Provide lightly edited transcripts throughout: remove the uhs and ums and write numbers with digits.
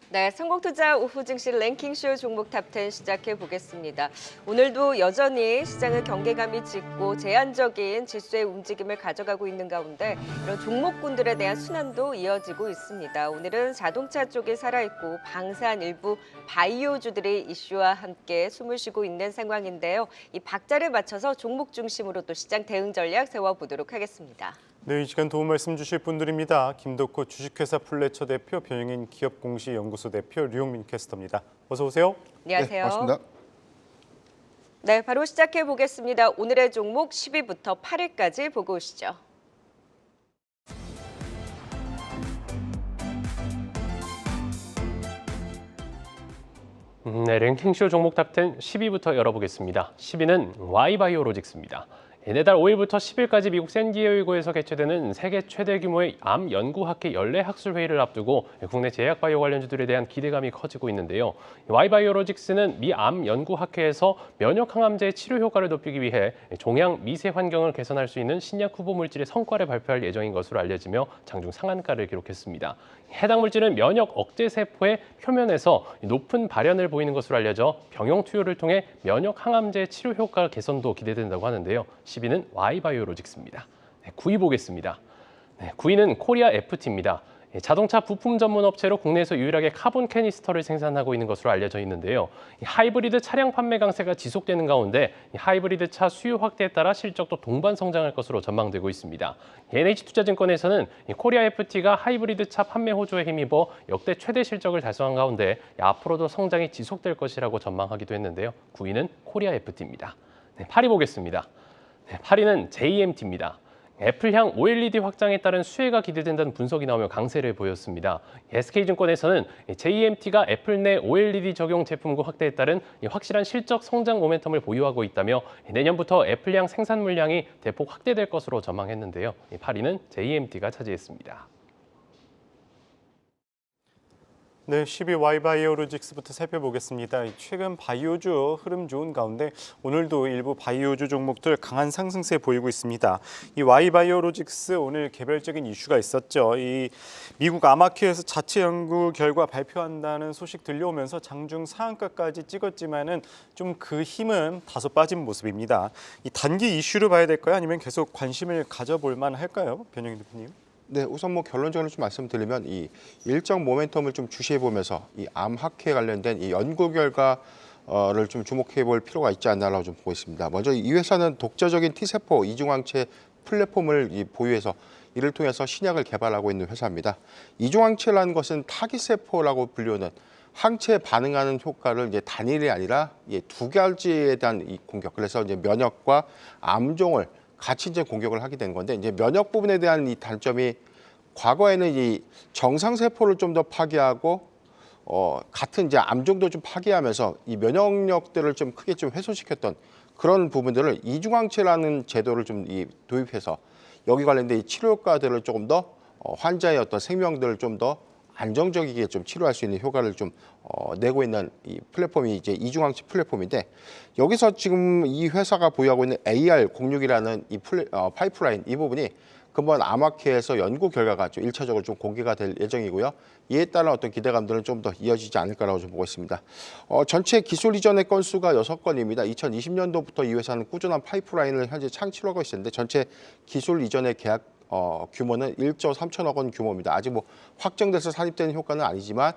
네, 성공투자 오후 증시 랭킹쇼 종목 탑10 시작해 보겠습니다. 오늘도 여전히 시장은 경계감이 짙고 제한적인 지수의 움직임을 가져가고 있는 가운데 이런 종목군들에 대한 순환도 이어지고 있습니다. 오늘은 자동차 쪽이 살아있고 방산 일부 바이오주들이 이슈와 함께 숨을 쉬고 있는 상황인데요. 이 박자를 맞춰서 종목 중심으로 또 시장 대응 전략 세워보도록 하겠습니다. 네, 이 시간 도움 말씀 주실 분들입니다. 김덕호 주식회사 플래처 대표, 변영인 기업공시연구소 대표, 류용민 캐스터입니다. 어서 오세요. 안녕하세요. 네, 반갑습니다. 네, 바로 시작해 보겠습니다. 오늘의 종목 10위부터 8위까지 보고 오시죠. 네, 랭킹쇼 종목 탑10 10위부터 열어보겠습니다. 10위는 Y바이오로직스입니다. 내달 5일부터 10일까지 미국 샌디에이고에서 개최되는 세계 최대 규모의 암 연구학회 연례 학술회의를 앞두고 국내 제약바이오 관련주들에 대한 기대감이 커지고 있는데요. Y바이오로직스는 미 암 연구학회에서 면역 항암제의 치료 효과를 높이기 위해 종양 미세 환경을 개선할 수 있는 신약 후보 물질의 성과를 발표할 예정인 것으로 알려지며 장중 상한가를 기록했습니다. 해당 물질은 면역 억제 세포의 표면에서 높은 발현을 보이는 것으로 알려져 병용 투여를 통해 면역 항암제 치료 효과 개선도 기대된다고 하는데요. 10위는 Y바이오로직스입니다. 9위 보겠습니다. 9위는 코리아 FT입니다. 자동차 부품 전문 업체로 국내에서 유일하게 카본 캐니스터를 생산하고 있는 것으로 알려져 있는데요. 하이브리드 차량 판매 강세가 지속되는 가운데 하이브리드 차 수요 확대에 따라 실적도 동반 성장할 것으로 전망되고 있습니다. NH투자증권에서는 코리아 FT가 하이브리드 차 판매 호조에 힘입어 역대 최대 실적을 달성한 가운데 앞으로도 성장이 지속될 것이라고 전망하기도 했는데요. 9위는 코리아 FT입니다. 8위 보겠습니다. 8위는 JMT입니다. 애플향 OLED 확장에 따른 수혜가 기대된다는 분석이 나오며 강세를 보였습니다. SK증권에서는 JMT가 애플 내 OLED 적용 제품군 확대에 따른 확실한 실적 성장 모멘텀을 보유하고 있다며 내년부터 애플향 생산 물량이 대폭 확대될 것으로 전망했는데요. 8위는 JMT가 차지했습니다. 네, 10위 Y바이오로직스부터 살펴보겠습니다. 최근 바이오주 흐름 좋은 가운데 오늘도 일부 바이오주 종목들 강한 상승세 보이고 있습니다. 이 Y바이오로직스 오늘 개별적인 이슈가 있었죠. 이 미국 암학회에서 자체 연구 결과 발표한다는 소식 들려오면서 장중 상한가까지 찍었지만은 좀 그 힘은 다소 빠진 모습입니다. 이 단기 이슈로 봐야 될까요? 아니면 계속 관심을 가져볼 만할까요? 변영인 대표님. 네, 우선 결론적으로 좀 말씀드리면 이 일정 모멘텀을 좀 주시해 보면서 이 암학회 관련된 이 연구 결과를 좀 주목해 볼 필요가 있지 않나라고 좀 보고 있습니다. 먼저 이 회사는 독자적인 T세포 이중항체 플랫폼을 보유해서 이를 통해서 신약을 개발하고 있는 회사입니다. 이중항체라는 것은 타깃세포라고 불리우는 항체에 반응하는 효과를 이제 단일이 아니라 두 가지에 대한 이 공격. 그래서 이제 면역과 암종을 같이 이제 공격을 하게 된 건데, 이제 면역 부분에 대한 이 단점이 과거에는 이 정상 세포를 좀 더 파괴하고 같은 이제 암종도 좀 파괴하면서 이 면역력들을 좀 크게 좀 훼손시켰던 그런 부분들을 이중항체라는 제도를 좀 도입해서 여기 관련된 이 치료 효과들을 조금 더 환자의 어떤 생명들을 좀 더 안정적이게 좀 치료할 수 있는 효과를 좀 내고 있는 이 플랫폼이 이제 이중항체 플랫폼인데, 여기서 지금 이 회사가 보유하고 있는 AR06이라는 이 파이프라인 이 부분이 근본 암학회에서 연구 결과가 좀 1차적으로 좀 공개가 될 예정이고요. 이에 따른 어떤 기대감들은 좀 더 이어지지 않을까라고 좀 보고 있습니다. 전체 기술 이전의 건수가 6건입니다. 2020년도부터 이 회사는 꾸준한 파이프라인을 현재 창출하고 있었는데, 전체 기술 이전의 계약 규모는 1조 3천억 원 규모입니다. 아직 확정돼서 산입되는 효과는 아니지만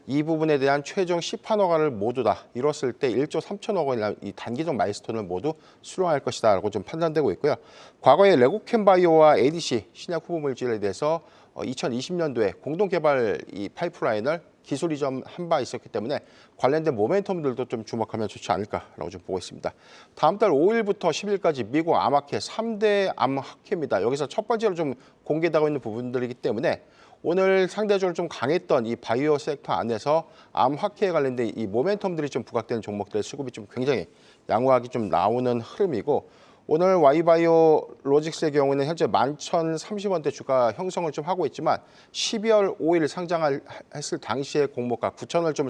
이 부분에 대한 최종 시판 허가를 모두 다 이뤘을 때 1조 3천억 원이라는 이 단기적 마일스톤을 모두 수령할 것이다라고 좀 판단되고 있고요. 과거에 레고캠바이오와 ADC 신약 후보 물질에 대해서 2020년도에 공동 개발 이 파이프라인을 기술 이전한 바 있었기 때문에 관련된 모멘텀들도 좀 주목하면 좋지 않을까라고 좀 보고 있습니다. 다음 달 5일부터 10일까지 미국 암학회 3대 암학회입니다. 여기서 첫 번째로 좀 공개되고 있는 부분들이기 때문에 오늘 상대적으로 좀 강했던 이 바이오 섹터 안에서 암학회에 관련된 이 모멘텀들이 좀 부각되는 종목들의 수급이 좀 굉장히 양호하게 좀 나오는 흐름이고, 오늘 Y바이오로직스의 경우는 현재 11,030원대 주가 형성을 좀 하고 있지만 12월 5일 상장했을 당시의 공모가 9,000원을 좀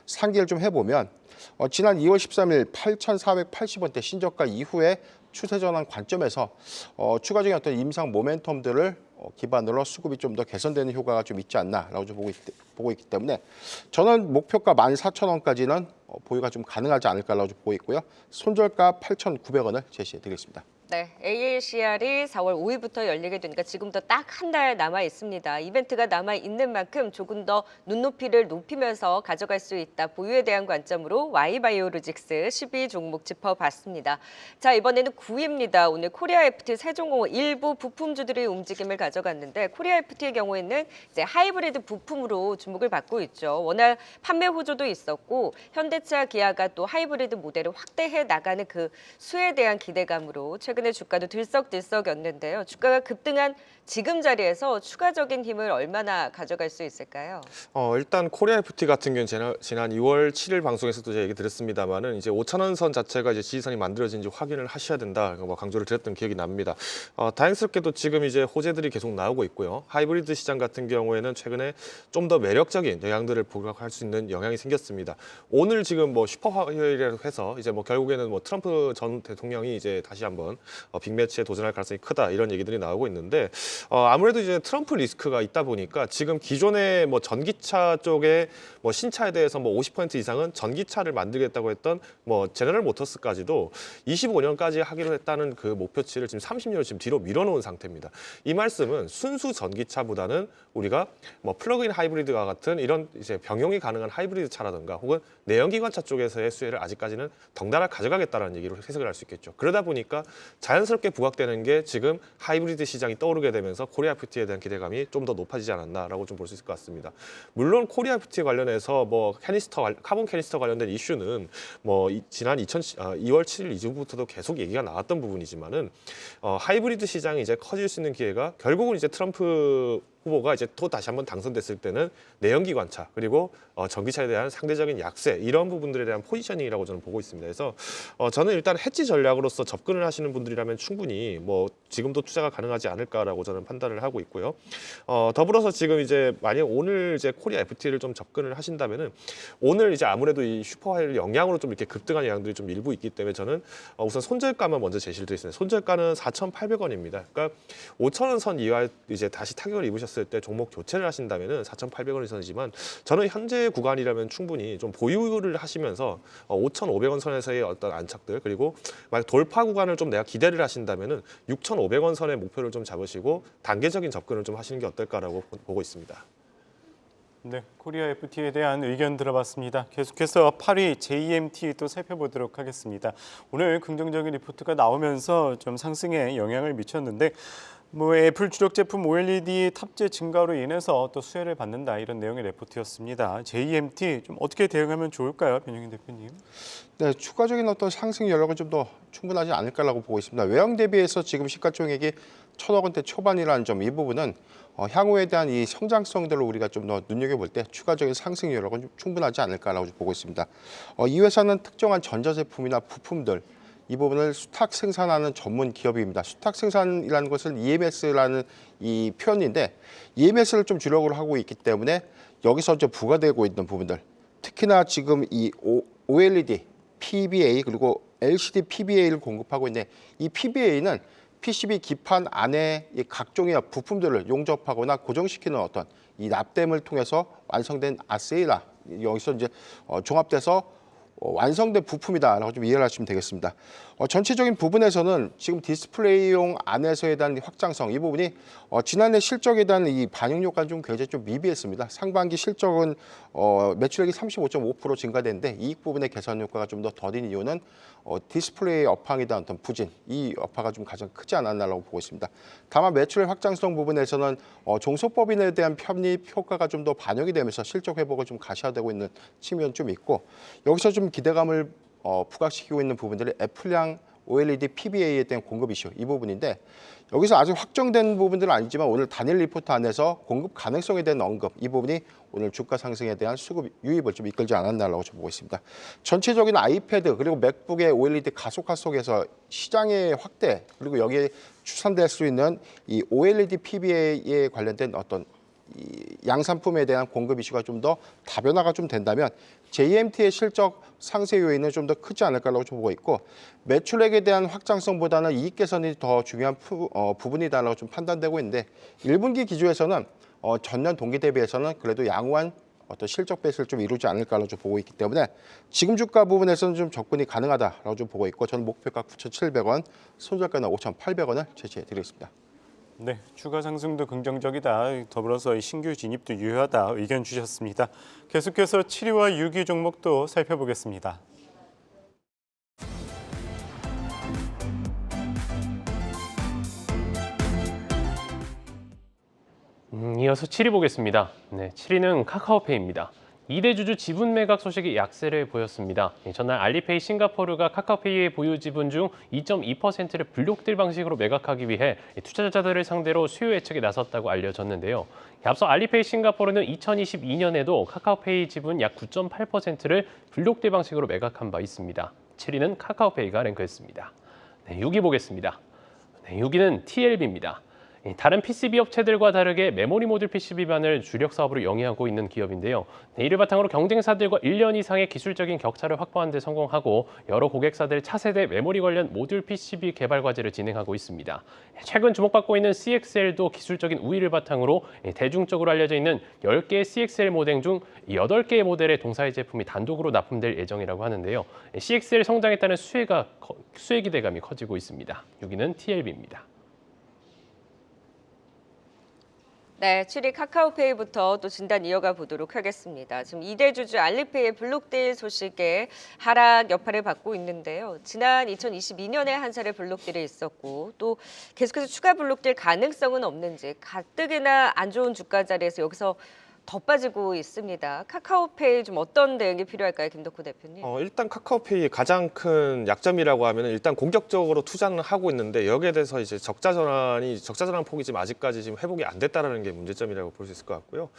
상기를 좀 해보면 지난 2월 13일 8,480원대 신저가 이후에 추세 전환 관점에서 추가적인 어떤 임상 모멘텀들을 기반으로 수급이 좀 더 개선되는 효과가 좀 있지 않나라고 좀 보고 있기 때문에 저는 목표가 14,000원까지는 보유가 좀 가능하지 않을까라고 좀 보고 있고요. 손절가 8,900원을 제시해 드리겠습니다. 네, AACR이 4월 5일부터 열리게 되니까 지금부터 딱 한 달 남아 있습니다. 이벤트가 남아 있는 만큼 조금 더 눈높이를 높이면서 가져갈 수 있다. 보유에 대한 관점으로 Y바이오로직스 12 종목 짚어봤습니다. 자, 이번에는 9위입니다. 오늘 코리아 FT 세종공업 일부 부품주들의 움직임을 가져갔는데 코리아 FT의 경우에는 이제 하이브리드 부품으로 주목을 받고 있죠. 워낙 판매 호조도 있었고 현대차, 기아가 또 하이브리드 모델을 확대해 나가는 그 수에 대한 기대감으로 최근에 주가도 들썩들썩였는데요. 주가가 급등한 지금 자리에서 추가적인 힘을 얼마나 가져갈 수 있을까요? 일단 코리아 FT 같은 경우는 지난 2월 7일 방송에서도 제가 얘기 드렸습니다만은 이제 5,000원 선 자체가 이제 지지선이 만들어진지 확인을 하셔야 된다. 뭐 강조를 드렸던 기억이 납니다. 다행스럽게도 지금 이제 호재들이 계속 나오고 있고요. 하이브리드 시장 같은 경우에는 최근에 좀 더 매력적인 영향들을 부각할 수 있는 영향이 생겼습니다. 오늘 지금 뭐 슈퍼 화요일이라고 해서 이제 뭐 결국에는 뭐 트럼프 전 대통령이 이제 다시 한번 빅매치에 도전할 가능성이 크다 이런 얘기들이 나오고 있는데 아무래도 이제 트럼프 리스크가 있다 보니까 지금 기존의 뭐 전기차 쪽에 뭐 신차에 대해서 뭐 50% 이상은 전기차를 만들겠다고 했던 뭐 제너럴 모터스까지도 25년까지 하기로 했다는 그 목표치를 지금 30년을 지금 뒤로 밀어놓은 상태입니다. 이 말씀은 순수 전기차보다는 우리가 뭐 플러그인 하이브리드와 같은 이런 이제 병용이 가능한 하이브리드 차라든가 혹은 내연기관차 쪽에서의 수혜를 아직까지는 덩달아 가져가겠다는 얘기로 해석을 할 수 있겠죠. 그러다 보니까 자연스럽게 부각되는 게 지금 하이브리드 시장이 떠오르게 되면서 코리아 FT에 대한 기대감이 좀 더 높아지지 않았나라고 좀 볼 수 있을 것 같습니다. 물론 코리아 FT 관련해서 뭐 카본 캐니스터 관련된 이슈는 뭐 지난 2월 7일 이후부터도 계속 얘기가 나왔던 부분이지만은 하이브리드 시장이 이제 커질 수 있는 기회가 결국은 이제 트럼프 후보가 이제 또 다시 한번 당선됐을 때는 내연기관차 그리고 전기차에 대한 상대적인 약세 이런 부분들에 대한 포지셔닝이라고 저는 보고 있습니다. 그래서 저는 일단 해지 전략으로서 접근을 하시는 분들이라면 충분히 뭐 지금도 투자가 가능하지 않을까라고 저는 판단을 하고 있고요. 더불어서 지금 이제 만약 오늘 이제 코리아 FT를 좀 접근을 하신다면은 오늘 이제 아무래도 이 슈퍼하이를 영향으로 좀 이렇게 급등한 영향들이 좀 일부 있기 때문에 저는 우선 손절가만 먼저 제시를 드리겠습니다. 손절가는 4,800원입니다. 그러니까 5,000원 선 이하에 이제 다시 타격을 입으셨을 때 종목 교체를 하신다면은 4,800원이 선이지만 저는 현재 구간이라면 충분히 좀 보유를 하시면서 5,500원 선에서의 어떤 안착들 그리고 만약 돌파 구간을 좀 내가 기대를 하신다면은 6,500원 선의 목표를 좀 잡으시고 단계적인 접근을 좀 하시는 게 어떨까라고 보고 있습니다. 네, 코리아 FT에 대한 의견 들어봤습니다. 계속해서 8위 JMT 또 살펴보도록 하겠습니다. 오늘 긍정적인 리포트가 나오면서 좀 상승에 영향을 미쳤는데 뭐 애플 주력 제품 OLED 탑재 증가로 인해서 또 수혜를 받는다 이런 내용의 레포트였습니다. JMT 좀 어떻게 대응하면 좋을까요, 변영인 대표님? 네, 추가적인 어떤 상승 여력은 좀 더 충분하지 않을까라고 보고 있습니다. 외형 대비해서 지금 시가총액이 1,000억 원대 초반이라는 점, 이 부분은 향후에 대한 이 성장성들을 우리가 좀 더 눈여겨볼 때 추가적인 상승 여력은 좀 충분하지 않을까라고 보고 있습니다. 이 회사는 특정한 전자제품이나 부품들 이 부분을 수탁 생산하는 전문 기업입니다. 수탁 생산이라는 것은 EMS라는 이 표현인데 EMS를 좀 주력으로 하고 있기 때문에 여기서 이제 부과되고 있는 부분들 특히나 지금 이 OLED, PBA 그리고 LCD PBA를 공급하고 있는데 이 PBA는 PCB 기판 안에 이 각종의 부품들을 용접하거나 고정시키는 어떤 이 납땜을 통해서 완성된 아세이라 여기서 이제 종합돼서 완성된 부품이다라고 좀 이해를 하시면 되겠습니다. 전체적인 부분에서는 지금 디스플레이용 안에서에 대한 확장성 이 부분이 지난해 실적에 대한 이 반영 효과는 좀 굉장히 좀 미비했습니다. 상반기 실적은 매출액이 35.5% 증가됐는데 이익 부분의 개선 효과가 좀 더 더딘 이유는 디스플레이 업황에 대한 어떤 부진 이 여파가 좀 가장 크지 않았나라고 보고 있습니다. 다만 매출의 확장성 부분에서는 종속법인에 대한 편입 효과가 좀 더 반영이 되면서 실적 회복을 좀 가셔야되고 있는 측면이 좀 있고 여기서 좀 기대감을 부각시키고 있는 부분들이 애플향 OLED PBA에 대한 공급 이슈 이 부분인데 여기서 아직 확정된 부분들은 아니지만 오늘 단일 리포트 안에서 공급 가능성에 대한 언급 이 부분이 오늘 주가 상승에 대한 수급 유입을 좀 이끌지 않았나라고 좀 보고 있습니다. 전체적인 아이패드 그리고 맥북의 OLED 가속화 속에서 시장의 확대 그리고 여기에 추산될 수 있는 이 OLED PBA에 관련된 어떤 이 양산품에 대한 공급 이슈가 좀 더 다변화가 좀 된다면 JMT의 실적 상세 요인은 좀 더 크지 않을까라고 좀 보고 있고 매출액에 대한 확장성보다는 이익 개선이 더 중요한 부분이다라고 좀 판단되고 있는데 1분기 기조에서는 전년 동기 대비해서는 그래도 양호한 어떤 실적 배수를 좀 이루지 않을까라고 좀 보고 있기 때문에 지금 주가 부분에서는 좀 접근이 가능하다라고 좀 보고 있고 저는 목표가 9,700원, 손절가는 5,800원을 제시해 드리겠습니다. 네, 추가 상승도 긍정적이다. 더불어서 이 신규 진입도 유효하다 의견 주셨습니다. 계속해서 7위와 6위 종목도 살펴보겠습니다. 이어서 7위 보겠습니다. 네, 7위는 카카오페이입니다. 2대 주주 지분 매각 소식이 약세를 보였습니다. 전날 알리페이 싱가포르가 카카오페이의 보유 지분 중 2.2%를 불록딜 방식으로 매각하기 위해 투자자들을 상대로 수요 예측에 나섰다고 알려졌는데요. 앞서 알리페이 싱가포르는 2022년에도 카카오페이 지분 약 9.8%를 불록딜 방식으로 매각한 바 있습니다. 7위는 카카오페이가 랭크했습니다. 네, 6위 보겠습니다. 네, 6위는 TLB입니다. 다른 PCB 업체들과 다르게 메모리 모듈 PCB만을 주력 사업으로 영위하고 있는 기업인데요. 이를 바탕으로 경쟁사들과 1년 이상의 기술적인 격차를 확보하는 데 성공하고 여러 고객사들 차세대 메모리 관련 모듈 PCB 개발 과제를 진행하고 있습니다. 최근 주목받고 있는 CXL도 기술적인 우위를 바탕으로 대중적으로 알려져 있는 10개의 CXL 모델 중 8개의 모델의 동사의 제품이 단독으로 납품될 예정이라고 하는데요. CXL 성장에 따른 수혜 기대감이 커지고 있습니다. 6위는 TLB입니다. 네, 7위 카카오페이부터 또 진단 이어가 보도록 하겠습니다. 지금 2대 주주 알리페이의 블록딜 소식에 하락 여파를 받고 있는데요. 지난 2022년에 한 차례 블록딜이 있었고 또 계속해서 추가 블록딜 가능성은 없는지 가뜩이나 안 좋은 주가 자리에서 여기서 더 빠지고 있습니다. 카카오페이 좀 어떤 대응이 필요할까요, 김덕후 대표님? 일단 카카오페이의 가장 큰 약점이라고 하면 일단 공격적으로 투자는 하고 있는데 여기에 대해서 이제 적자 전환 폭이 지금 아직까지 지금 회복이 안 됐다라는 게 문제점이라고 볼 수 있을 것 같고요.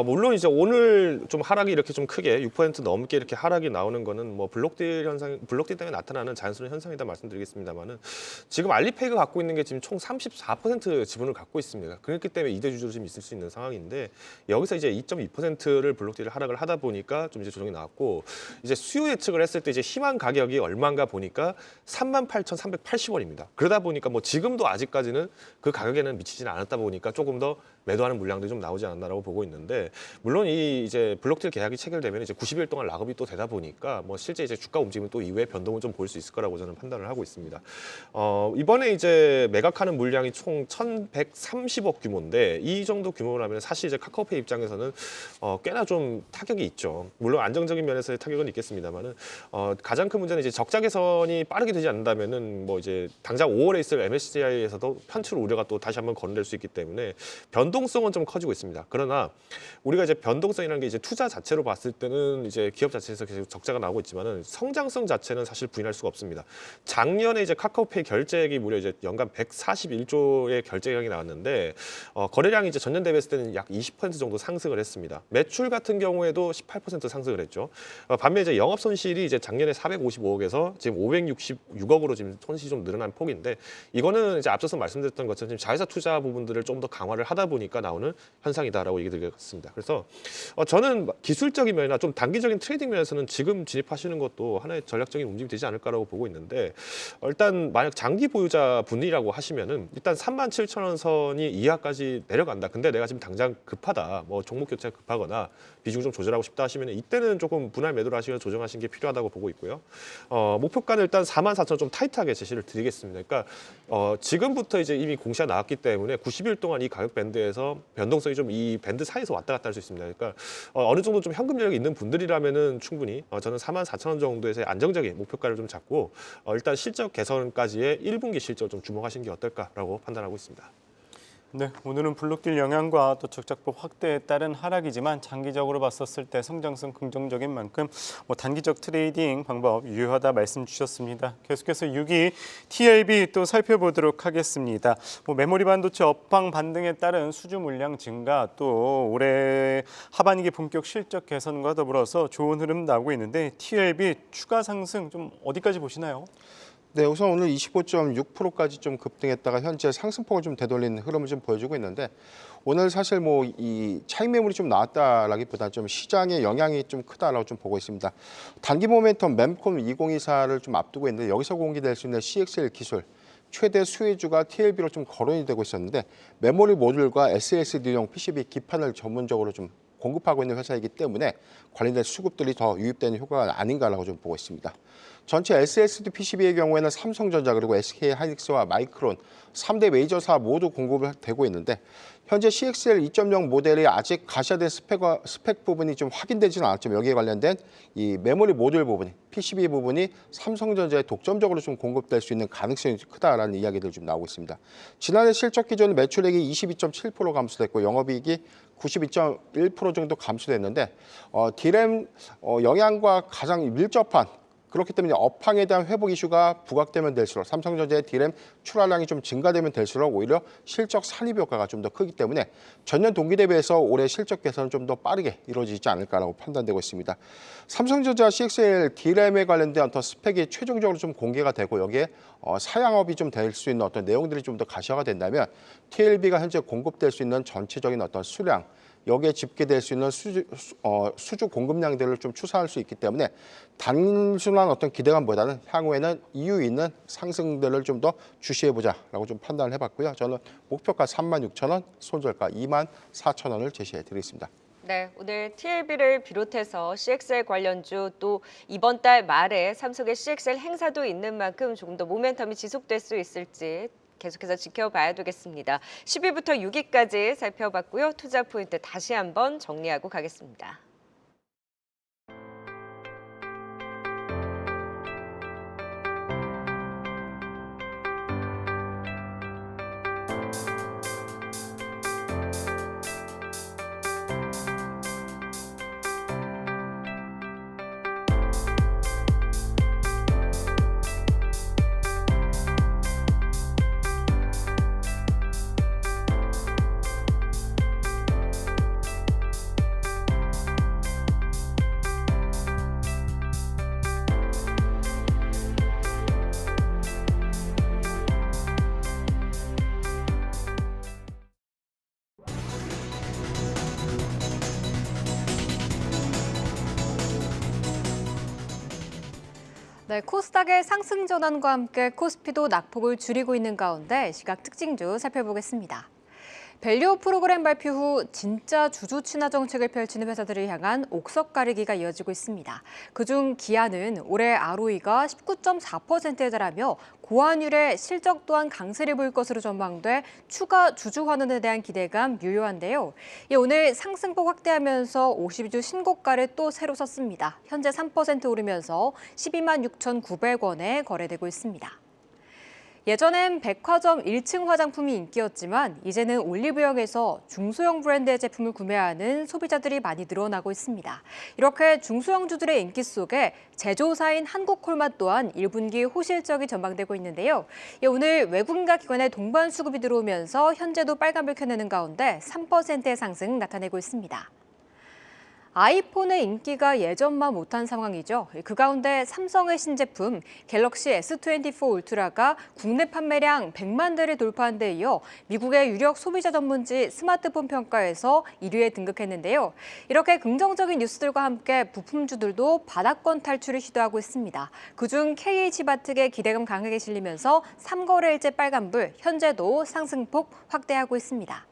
물론 이제 오늘 좀 하락이 이렇게 좀 크게 6% 넘게 이렇게 하락이 나오는 거는 뭐 블록딜 때문에 나타나는 자연스러운 현상이다 말씀드리겠습니다만은 지금 알리페이가 갖고 있는 게 지금 총 34% 지분을 갖고 있습니다. 그렇기 때문에 2대 주주로 지금 있을 수 있는 상황인데 여기서 이제 2.2%를 블록딜을 하락을 하다 보니까 좀 이제 조정이 나왔고 이제 수요 예측을 했을 때 이제 희망 가격이 얼마인가 보니까 38,380원입니다. 그러다 보니까 뭐 지금도 아직까지는 그 가격에는 미치지는 않았다 보니까 조금 더 매도하는 물량들이 좀 나오지 않았나라고 보고 있는데 물론 이 이제 블록딜 계약이 체결되면 이제 90일 동안 락업이 또 되다 보니까 뭐 실제 이제 주가 움직임은 또 이후에 변동을 좀 볼 수 있을 거라고 저는 판단을 하고 있습니다. 이번에 이제 매각하는 물량이 총 1,130억 규모인데 이 정도 규모라면 사실 이제 카카오페이 입장에서는 꽤나 좀 타격이 있죠. 물론 안정적인 면에서의 타격은 있겠습니다만은 가장 큰 문제는 이제 적자 개선이 빠르게 되지 않는다면은 뭐 이제 당장 5월에 있을 MSCI에서도 편출 우려가 또 다시 한번 거론될 수 있기 때문에 변동성은 좀 커지고 있습니다. 그러나 우리가 이제 변동성이라는 게 이제 투자 자체로 봤을 때는 이제 기업 자체에서 계속 적자가 나오고 있지만은 성장성 자체는 사실 부인할 수가 없습니다. 작년에 이제 카카오페이 결제액이 무려 이제 연간 141조의 결제액이 나왔는데 거래량이 이제 전년 대비했을 때는 약 20% 정도 상승을 했습니다. 매출 같은 경우에도 18% 상승을 했죠. 반면 이제 영업 손실이 이제 작년에 455억에서 지금 566억으로 지금 손실이 좀 늘어난 폭인데 이거는 이제 앞서서 말씀드렸던 것처럼 지금 자회사 투자 부분들을 좀 더 강화를 하다 보니까 나오는 현상이다라고 얘기 드리겠습니다. 그래서 저는 기술적인 면이나 좀 단기적인 트레이딩 면에서는 지금 진입하시는 것도 하나의 전략적인 움직임이 되지 않을까라고 보고 있는데 일단 만약 장기 보유자 분이라고 하시면은 일단 37,000원 선이 이하까지 내려간다. 근데 내가 지금 당장 급하다. 뭐 종목 교체가 급하거나 비중 좀 조절하고 싶다 하시면 이때는 조금 분할 매도를 하시면 조정하시는 게 필요하다고 보고 있고요. 목표가는 일단 44,000원 좀 타이트하게 제시를 드리겠습니다. 그러니까 지금부터 이제 이미 공시가 나왔기 때문에 90일 동안 이 가격 밴드에서 변동성이 좀 이 밴드 사이에서 왔다 갔다 할 수 있습니다. 그러니까 어느 정도 좀 현금 여력이 있는 분들이라면은 충분히 저는 44,000원 정도에서의 안정적인 목표가를 좀 잡고 일단 실적 개선까지의 1분기 실적 좀 주목하시는 게 어떨까라고 판단하고 있습니다. 네, 오늘은 블록딜 영향과 또 적자법 확대에 따른 하락이지만 장기적으로 봤었을 때 성장성 긍정적인 만큼 단기적 트레이딩 방법 유효하다 말씀 주셨습니다. 계속해서 6위 TLB 또 살펴보도록 하겠습니다. 메모리 반도체 업황 반등에 따른 수주 물량 증가 또 올해 하반기 본격 실적 개선과 더불어서 좋은 흐름 나오고 있는데 TLB 추가 상승 좀 어디까지 보시나요? 네, 우선 오늘 25.6%까지 좀 급등했다가 현재 상승폭을 좀 되돌린 흐름을 좀 보여주고 있는데 오늘 사실 이 차익 매물이 좀 나왔다라기보다 좀 시장의 영향이 좀 크다라고 좀 보고 있습니다. 단기 모멘텀 memcom 2024를 좀 앞두고 있는데 여기서 공개될 수 있는 CXL 기술 최대 수혜주가 TLB로 좀 거론이 되고 있었는데 메모리 모듈과 SSD용 PCB 기판을 전문적으로 좀 공급하고 있는 회사이기 때문에 관련된 수급들이 더 유입되는 효과가 아닌가라고 좀 보고 있습니다. 전체 SSD PCB의 경우에는 삼성전자 그리고 SK하이닉스와 마이크론 3대 메이저사 모두 공급을 되고 있는데 현재 CXL 2.0 모델이 아직 가시화된 스펙 부분이 좀 확인되지는 않았지만 여기에 관련된 이 메모리 모듈 부분이 PCB 부분이 삼성전자에 독점적으로 좀 공급될 수 있는 가능성이 크다라는 이야기들 좀 나오고 있습니다. 지난해 실적 기준 매출액이 22.7% 감소됐고 영업이익이 92.1% 정도 감소됐는데 D램 영향과 가장 밀접한 그렇기 때문에 업황에 대한 회복 이슈가 부각되면 될수록 삼성전자의 D램 출하량이 좀 증가되면 될수록 오히려 실적 산입 효과가 좀 더 크기 때문에 전년 동기 대비해서 올해 실적 개선은 좀 더 빠르게 이루어지지 않을까라고 판단되고 있습니다. 삼성전자 CXL D램에 관련된 어떤 스펙이 최종적으로 좀 공개가 되고 여기에 사양업이 좀 될 수 있는 어떤 내용들이 좀 더 가시화가 된다면 TLB가 현재 공급될 수 있는 전체적인 어떤 수량 여기에 집계될 수 있는 수주 공급량들을 좀 추산할 수 있기 때문에 단순한 어떤 기대감보다는 향후에는 이유 있는 상승들을 좀 더 주시해보자라고 좀 판단을 해봤고요. 저는 목표가 36,000원, 손절가 24,000원을 제시해드리겠습니다. 네, 오늘 TLB를 비롯해서 CXL 관련주 또 이번 달 말에 삼성의 CXL 행사도 있는 만큼 조금 더 모멘텀이 지속될 수 있을지 계속해서 지켜봐야 되겠습니다. 10위부터 6위까지 살펴봤고요. 투자 포인트 다시 한번 정리하고 가겠습니다. 네, 코스닥의 상승 전환과 함께 코스피도 낙폭을 줄이고 있는 가운데 시각 특징주 살펴보겠습니다. 밸류 프로그램 발표 후 진짜 주주 친화 정책을 펼치는 회사들을 향한 옥석 가리기가 이어지고 있습니다. 그중 기아는 올해 ROE가 19.4%에 달하며 고환율의 실적 또한 강세를 보일 것으로 전망돼 추가 주주 환원에 대한 기대감 유효한데요. 오늘 상승폭 확대하면서 50주 신고가를 또 새로 썼습니다. 현재 3% 오르면서 12만 6,900원에 거래되고 있습니다. 예전엔 백화점 1층 화장품이 인기였지만 이제는 올리브영에서 중소형 브랜드의 제품을 구매하는 소비자들이 많이 늘어나고 있습니다. 이렇게 중소형주들의 인기 속에 제조사인 한국콜맛 또한 1분기 호실적이 전망되고 있는데요. 오늘 외국인과 기관의 동반 수급이 들어오면서 현재도 빨간불 켜내는 가운데 3%의 상승 나타내고 있습니다. 아이폰의 인기가 예전만 못한 상황이죠. 그 가운데 삼성의 신제품 갤럭시 S24 울트라가 국내 판매량 100만 대를 돌파한 데 이어 미국의 유력 소비자 전문지 스마트폰 평가에서 1위에 등극했는데요. 이렇게 긍정적인 뉴스들과 함께 부품주들도 바닥권 탈출을 시도하고 있습니다. 그중 KH바텍의 기대감 강하게 실리면서 3거래일째 빨간불, 현재도 상승폭 확대하고 있습니다.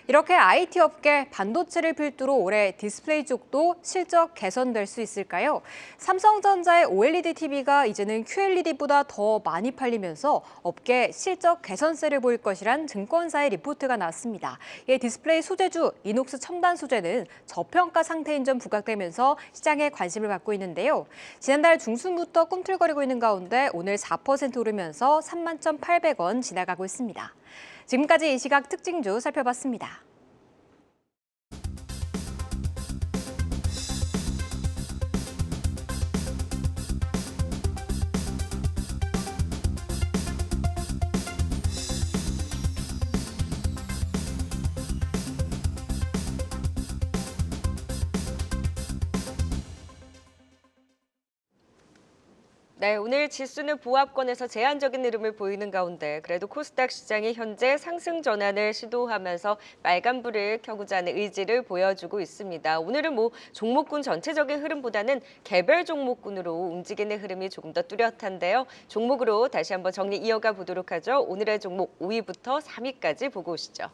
이렇게 IT 업계 반도체를 필두로 올해 디스플레이 쪽도 실적 개선될 수 있을까요? 삼성전자의 OLED TV가 이제는 QLED보다 더 많이 팔리면서 업계 실적 개선세를 보일 것이란 증권사의 리포트가 나왔습니다. 이에 디스플레이 소재주 이녹스 첨단 소재는 저평가 상태인 점 부각되면서 시장에 관심을 받고 있는데요. 지난달 중순부터 꿈틀거리고 있는 가운데 오늘 4% 오르면서 31,800원 지나가고 있습니다. 지금까지 이 시각 특징주 살펴봤습니다. 네, 오늘 지수는 보합권에서 제한적인 흐름을 보이는 가운데 그래도 코스닥 시장이 현재 상승 전환을 시도하면서 빨간불을 켜고자 하는 의지를 보여주고 있습니다. 오늘은 종목군 전체적인 흐름보다는 개별 종목군으로 움직이는 흐름이 조금 더 뚜렷한데요. 종목으로 다시 한번 정리 이어가 보도록 하죠. 오늘의 종목 5위부터 3위까지 보고 오시죠.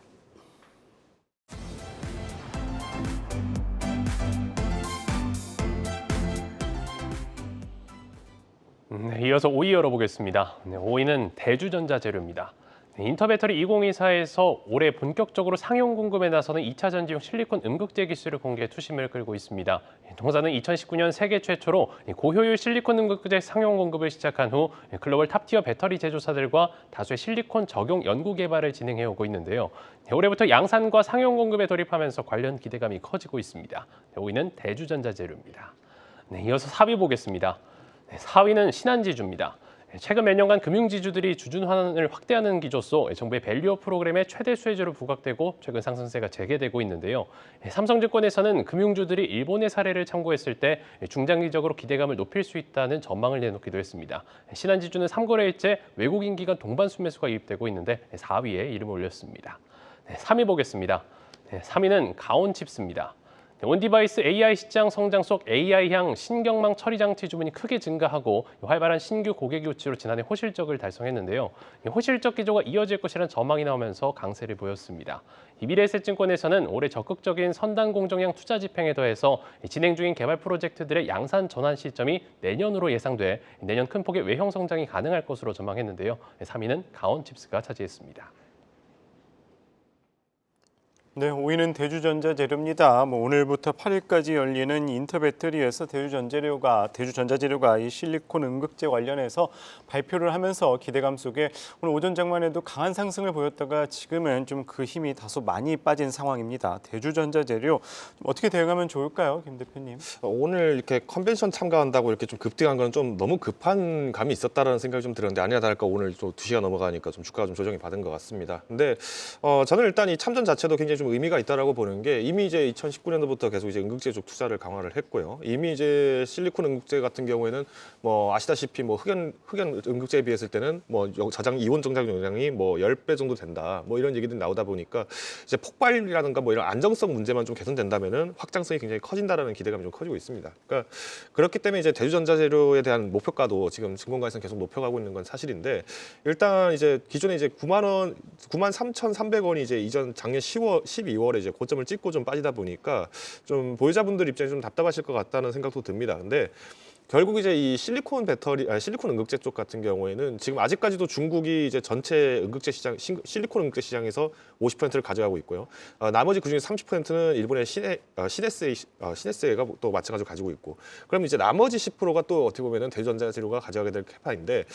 이어서 5위 열어보겠습니다. 5위는 대주전자재료입니다. 인터배터리 2024에서 올해 본격적으로 상용 공급에 나서는 2차 전지용 실리콘 음극재 기술을 공개해 투심을 끌고 있습니다. 동사는 2019년 세계 최초로 고효율 실리콘 음극재 상용 공급을 시작한 후 글로벌 탑티어 배터리 제조사들과 다수의 실리콘 적용 연구 개발을 진행해 오고 있는데요. 올해부터 양산과 상용 공급에 돌입하면서 관련 기대감이 커지고 있습니다. 5위는 대주전자재료입니다. 이어서 4위 보겠습니다. 4위는 신한지주입니다. 최근 몇 년간 금융지주들이 주준 환원을 확대하는 기조로 정부의 밸류업 프로그램의 최대 수혜주로 부각되고 최근 상승세가 재개되고 있는데요. 삼성증권에서는 금융주들이 일본의 사례를 참고했을 때 중장기적으로 기대감을 높일 수 있다는 전망을 내놓기도 했습니다. 신한지주는 3거래일째 외국인 기관 동반 순매수가 유입되고 있는데 4위에 이름을 올렸습니다. 3위 보겠습니다. 3위는 가온칩스입니다. 온디바이스 AI 시장 성장 속 AI향 신경망 처리 장치 주문이 크게 증가하고 활발한 신규 고객 유치로 지난해 호실적을 달성했는데요. 호실적 기조가 이어질 것이라는 전망이 나오면서 강세를 보였습니다. 미래에셋증권에서는 올해 적극적인 선단 공정량 투자 집행에 더해서 진행 중인 개발 프로젝트들의 양산 전환 시점이 내년으로 예상돼 내년 큰 폭의 외형 성장이 가능할 것으로 전망했는데요. 3위는 가온칩스가 차지했습니다. 네, 5위는 대주전자재료입니다. 오늘부터 8일까지 열리는 인터배터리에서 대주전자재료가 이 실리콘 음극재 관련해서 발표를 하면서 기대감 속에 오늘 오전 장만에도 강한 상승을 보였다가 지금은 좀 그 힘이 다소 많이 빠진 상황입니다. 대주전자재료 어떻게 대응하면 좋을까요, 김 대표님? 오늘 이렇게 컨벤션 참가한다고 이렇게 좀 급등한 건 좀 너무 급한 감이 있었다라는 생각이 좀 들었는데 아니나 다를까 오늘 또 2시가 넘어가니까 좀 주가가 좀 조정이 받은 것 같습니다. 근데 저는 일단 이 참전 자체도 굉장히 좀 의미가 있다라고 보는 게 이미 이제 2019년도부터 계속 이제 음극재 쪽 투자를 강화를 했고요. 이미 이제 실리콘 음극재 같은 경우에는 아시다시피 흑연 음극재에 비했을 때는 이온 정작 용량이 10배 정도 된다. 이런 얘기들이 나오다 보니까 이제 폭발이라든가 이런 안정성 문제만 좀 개선된다면은 확장성이 굉장히 커진다라는 기대감이 좀 커지고 있습니다. 그러니까 그렇기 때문에 이제 대주전자재료에 대한 목표가도 지금 증권가에서는 계속 높여가고 있는 건 사실인데 일단 이제 기존에 이제 93,300원이 이제 이전 작년 12월에 이제 고점을 찍고 좀 빠지다 보니까 좀 보유자분들 입장에 좀 답답하실 것 같다는 생각도 듭니다. 근데 결국 이제 이 실리콘 음극재 쪽 같은 경우에는 지금 아직까지도 중국이 이제 전체 음극재 시장, 실리콘 음극재 시장에서 50%를 가져가고 있고요. 나머지 그중에 30%는 일본의 시네스에가 또 마찬가지로 가지고 있고. 그럼 이제 나머지 10%가 또 어떻게 보면은 대주전자재료가 가져가게 될 캐파인데,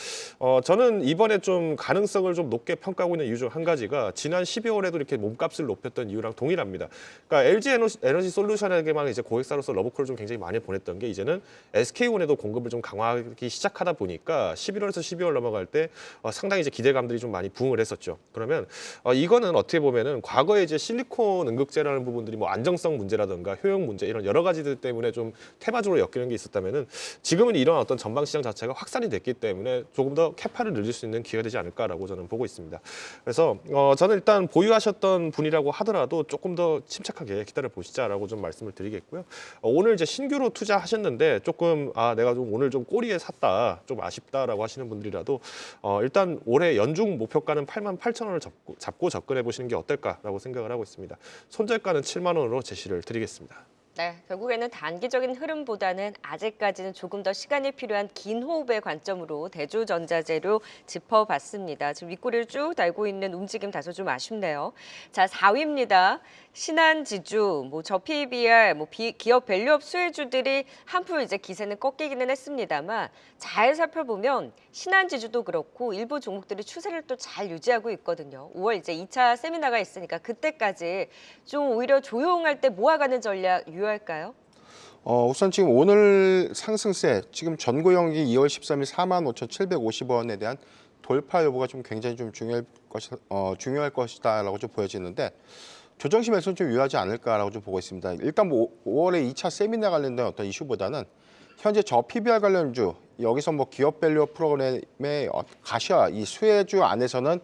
저는 이번에 좀 가능성을 좀 높게 평가하고 있는 이유 중 한 가지가 지난 12월에도 이렇게 몸값을 높였던 이유랑 동일합니다. 그러니까 LG 에너지 솔루션에게만 이제 고객사로서 러브콜을 좀 굉장히 많이 보냈던 게 이제는 SK온에도 공급을 좀 강화하기 시작하다 보니까 11월에서 12월 넘어갈 때 상당히 이제 기대감들이 좀 많이 부응을 했었죠. 그러면 이거는 어떻게 보면은 과거에 이제 실리콘 음극재라는 부분들이 안정성 문제라든가 효용 문제 이런 여러 가지들 때문에 좀 테마적으로 엮이는 게 있었다면은 지금은 이런 어떤 전방 시장 자체가 확산이 됐기 때문에 조금 더 캐파를 늘릴 수 있는 기회가 되지 않을까라고 저는 보고 있습니다. 그래서 저는 일단 보유하셨던 분이라고 하더라도 조금 더 침착하게 기다려 보시자라고 좀 말씀을 드리겠고요. 오늘 이제 신규로 투자하셨는데 조금 내가 좀 오늘 좀 꼬리에 샀다, 좀 아쉽다라고 하시는 분들이라도 일단 올해 연중 목표가는 88,000원을 잡고 접근해 보시는 게 어떨까라고 생각을 하고 있습니다. 손절가는 7만 원으로 제시를 드리겠습니다. 네, 결국에는 단기적인 흐름보다는 아직까지는 조금 더 시간이 필요한 긴 호흡의 관점으로 대주전자재료 짚어봤습니다. 지금 윗꼬리를 쭉 달고 있는 움직임 다소 좀 아쉽네요. 자, 4위입니다. 신한지주, 저 PBR, 기업 밸류업 수혜주들이 한풀 이제 기세는 꺾이기는 했습니다만 잘 살펴보면 신한지주도 그렇고 일부 종목들이 추세를 또 잘 유지하고 있거든요. 5월 이제 2차 세미나가 있으니까 그때까지 좀 오히려 조용할 때 모아가는 전략 유효할까요? 우선 지금 오늘 상승세 지금 전고영기 2월 13일 45,750원에 대한 돌파 여부가 좀 굉장히 좀 중요할 것이다라고 좀 보여지는데 조정심에서는 좀 유효하지 않을까라고 좀 보고 있습니다. 일단 5월에 2차 세미나 관련된 어떤 이슈보다는 현재 저 PBR 관련주 여기서 기업 밸류 프로그램의 가시화 이 수혜주 안에서는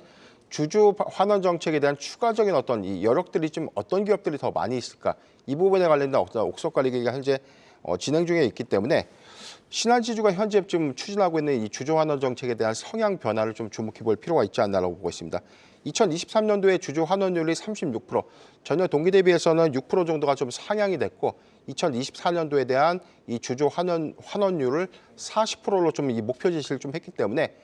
주주 환원 정책에 대한 추가적인 어떤 이 여력들이 좀 어떤 기업들이 더 많이 있을까 이 부분에 관련된 어떤 옥석 관리기가 현재 진행 중에 있기 때문에 신한지주가 현재 좀 추진하고 있는 이 주주 환원 정책에 대한 성향 변화를 좀 주목해 볼 필요가 있지 않나라고 보고 있습니다. 2023년도에 주주 환원율이 36%, 전년 동기 대비해서는 6% 정도가 좀 상향이 됐고 2024년도에 대한 이 주주 환원율을 40%로 좀 이 목표 제시를 좀 했기 때문에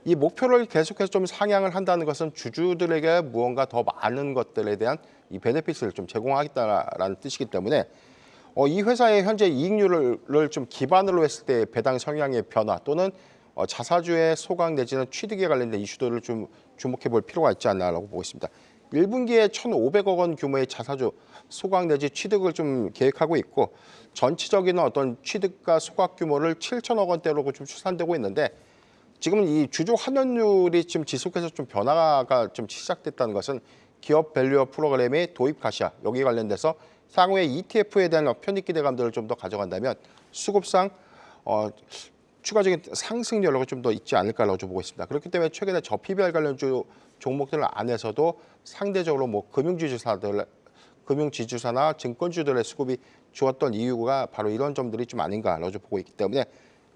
이 목표를 계속해서 좀 상향을 한다는 것은 주주들에게 무언가 더 많은 것들에 대한 이 베네핏을 좀 제공하겠다라는 뜻이기 때문에 이 회사의 현재 이익률을 좀 기반으로 했을 때 배당 성향의 변화 또는 자사주의 소각 내지는 취득에 관련된 이슈들을 좀 주목해 볼 필요가 있지 않나라고 보고 있습니다. 1분기에 1,500억 원 규모의 자사주 소각 내지 취득을 좀 계획하고 있고 전체적인 어떤 취득과 소각 규모를 7천억 원대로 좀 추산되고 있는데 지금 이 주주 환원율이 지금 지속해서 좀 변화가 좀 시작됐다는 것은 기업 밸류업 프로그램의 도입 가시화 여기에 관련돼서 향후에 ETF에 대한 편입 기대감들을 좀 더 가져간다면 수급상 추가적인 상승 여력이 좀 더 있지 않을까라고 좀 보고 있습니다. 그렇기 때문에 최근에 저 PBR 관련주 종목들 안에서도 상대적으로 금융지주사나 증권주들의 수급이 좋았던 이유가 바로 이런 점들이 좀 아닌가라고 좀 보고 있기 때문에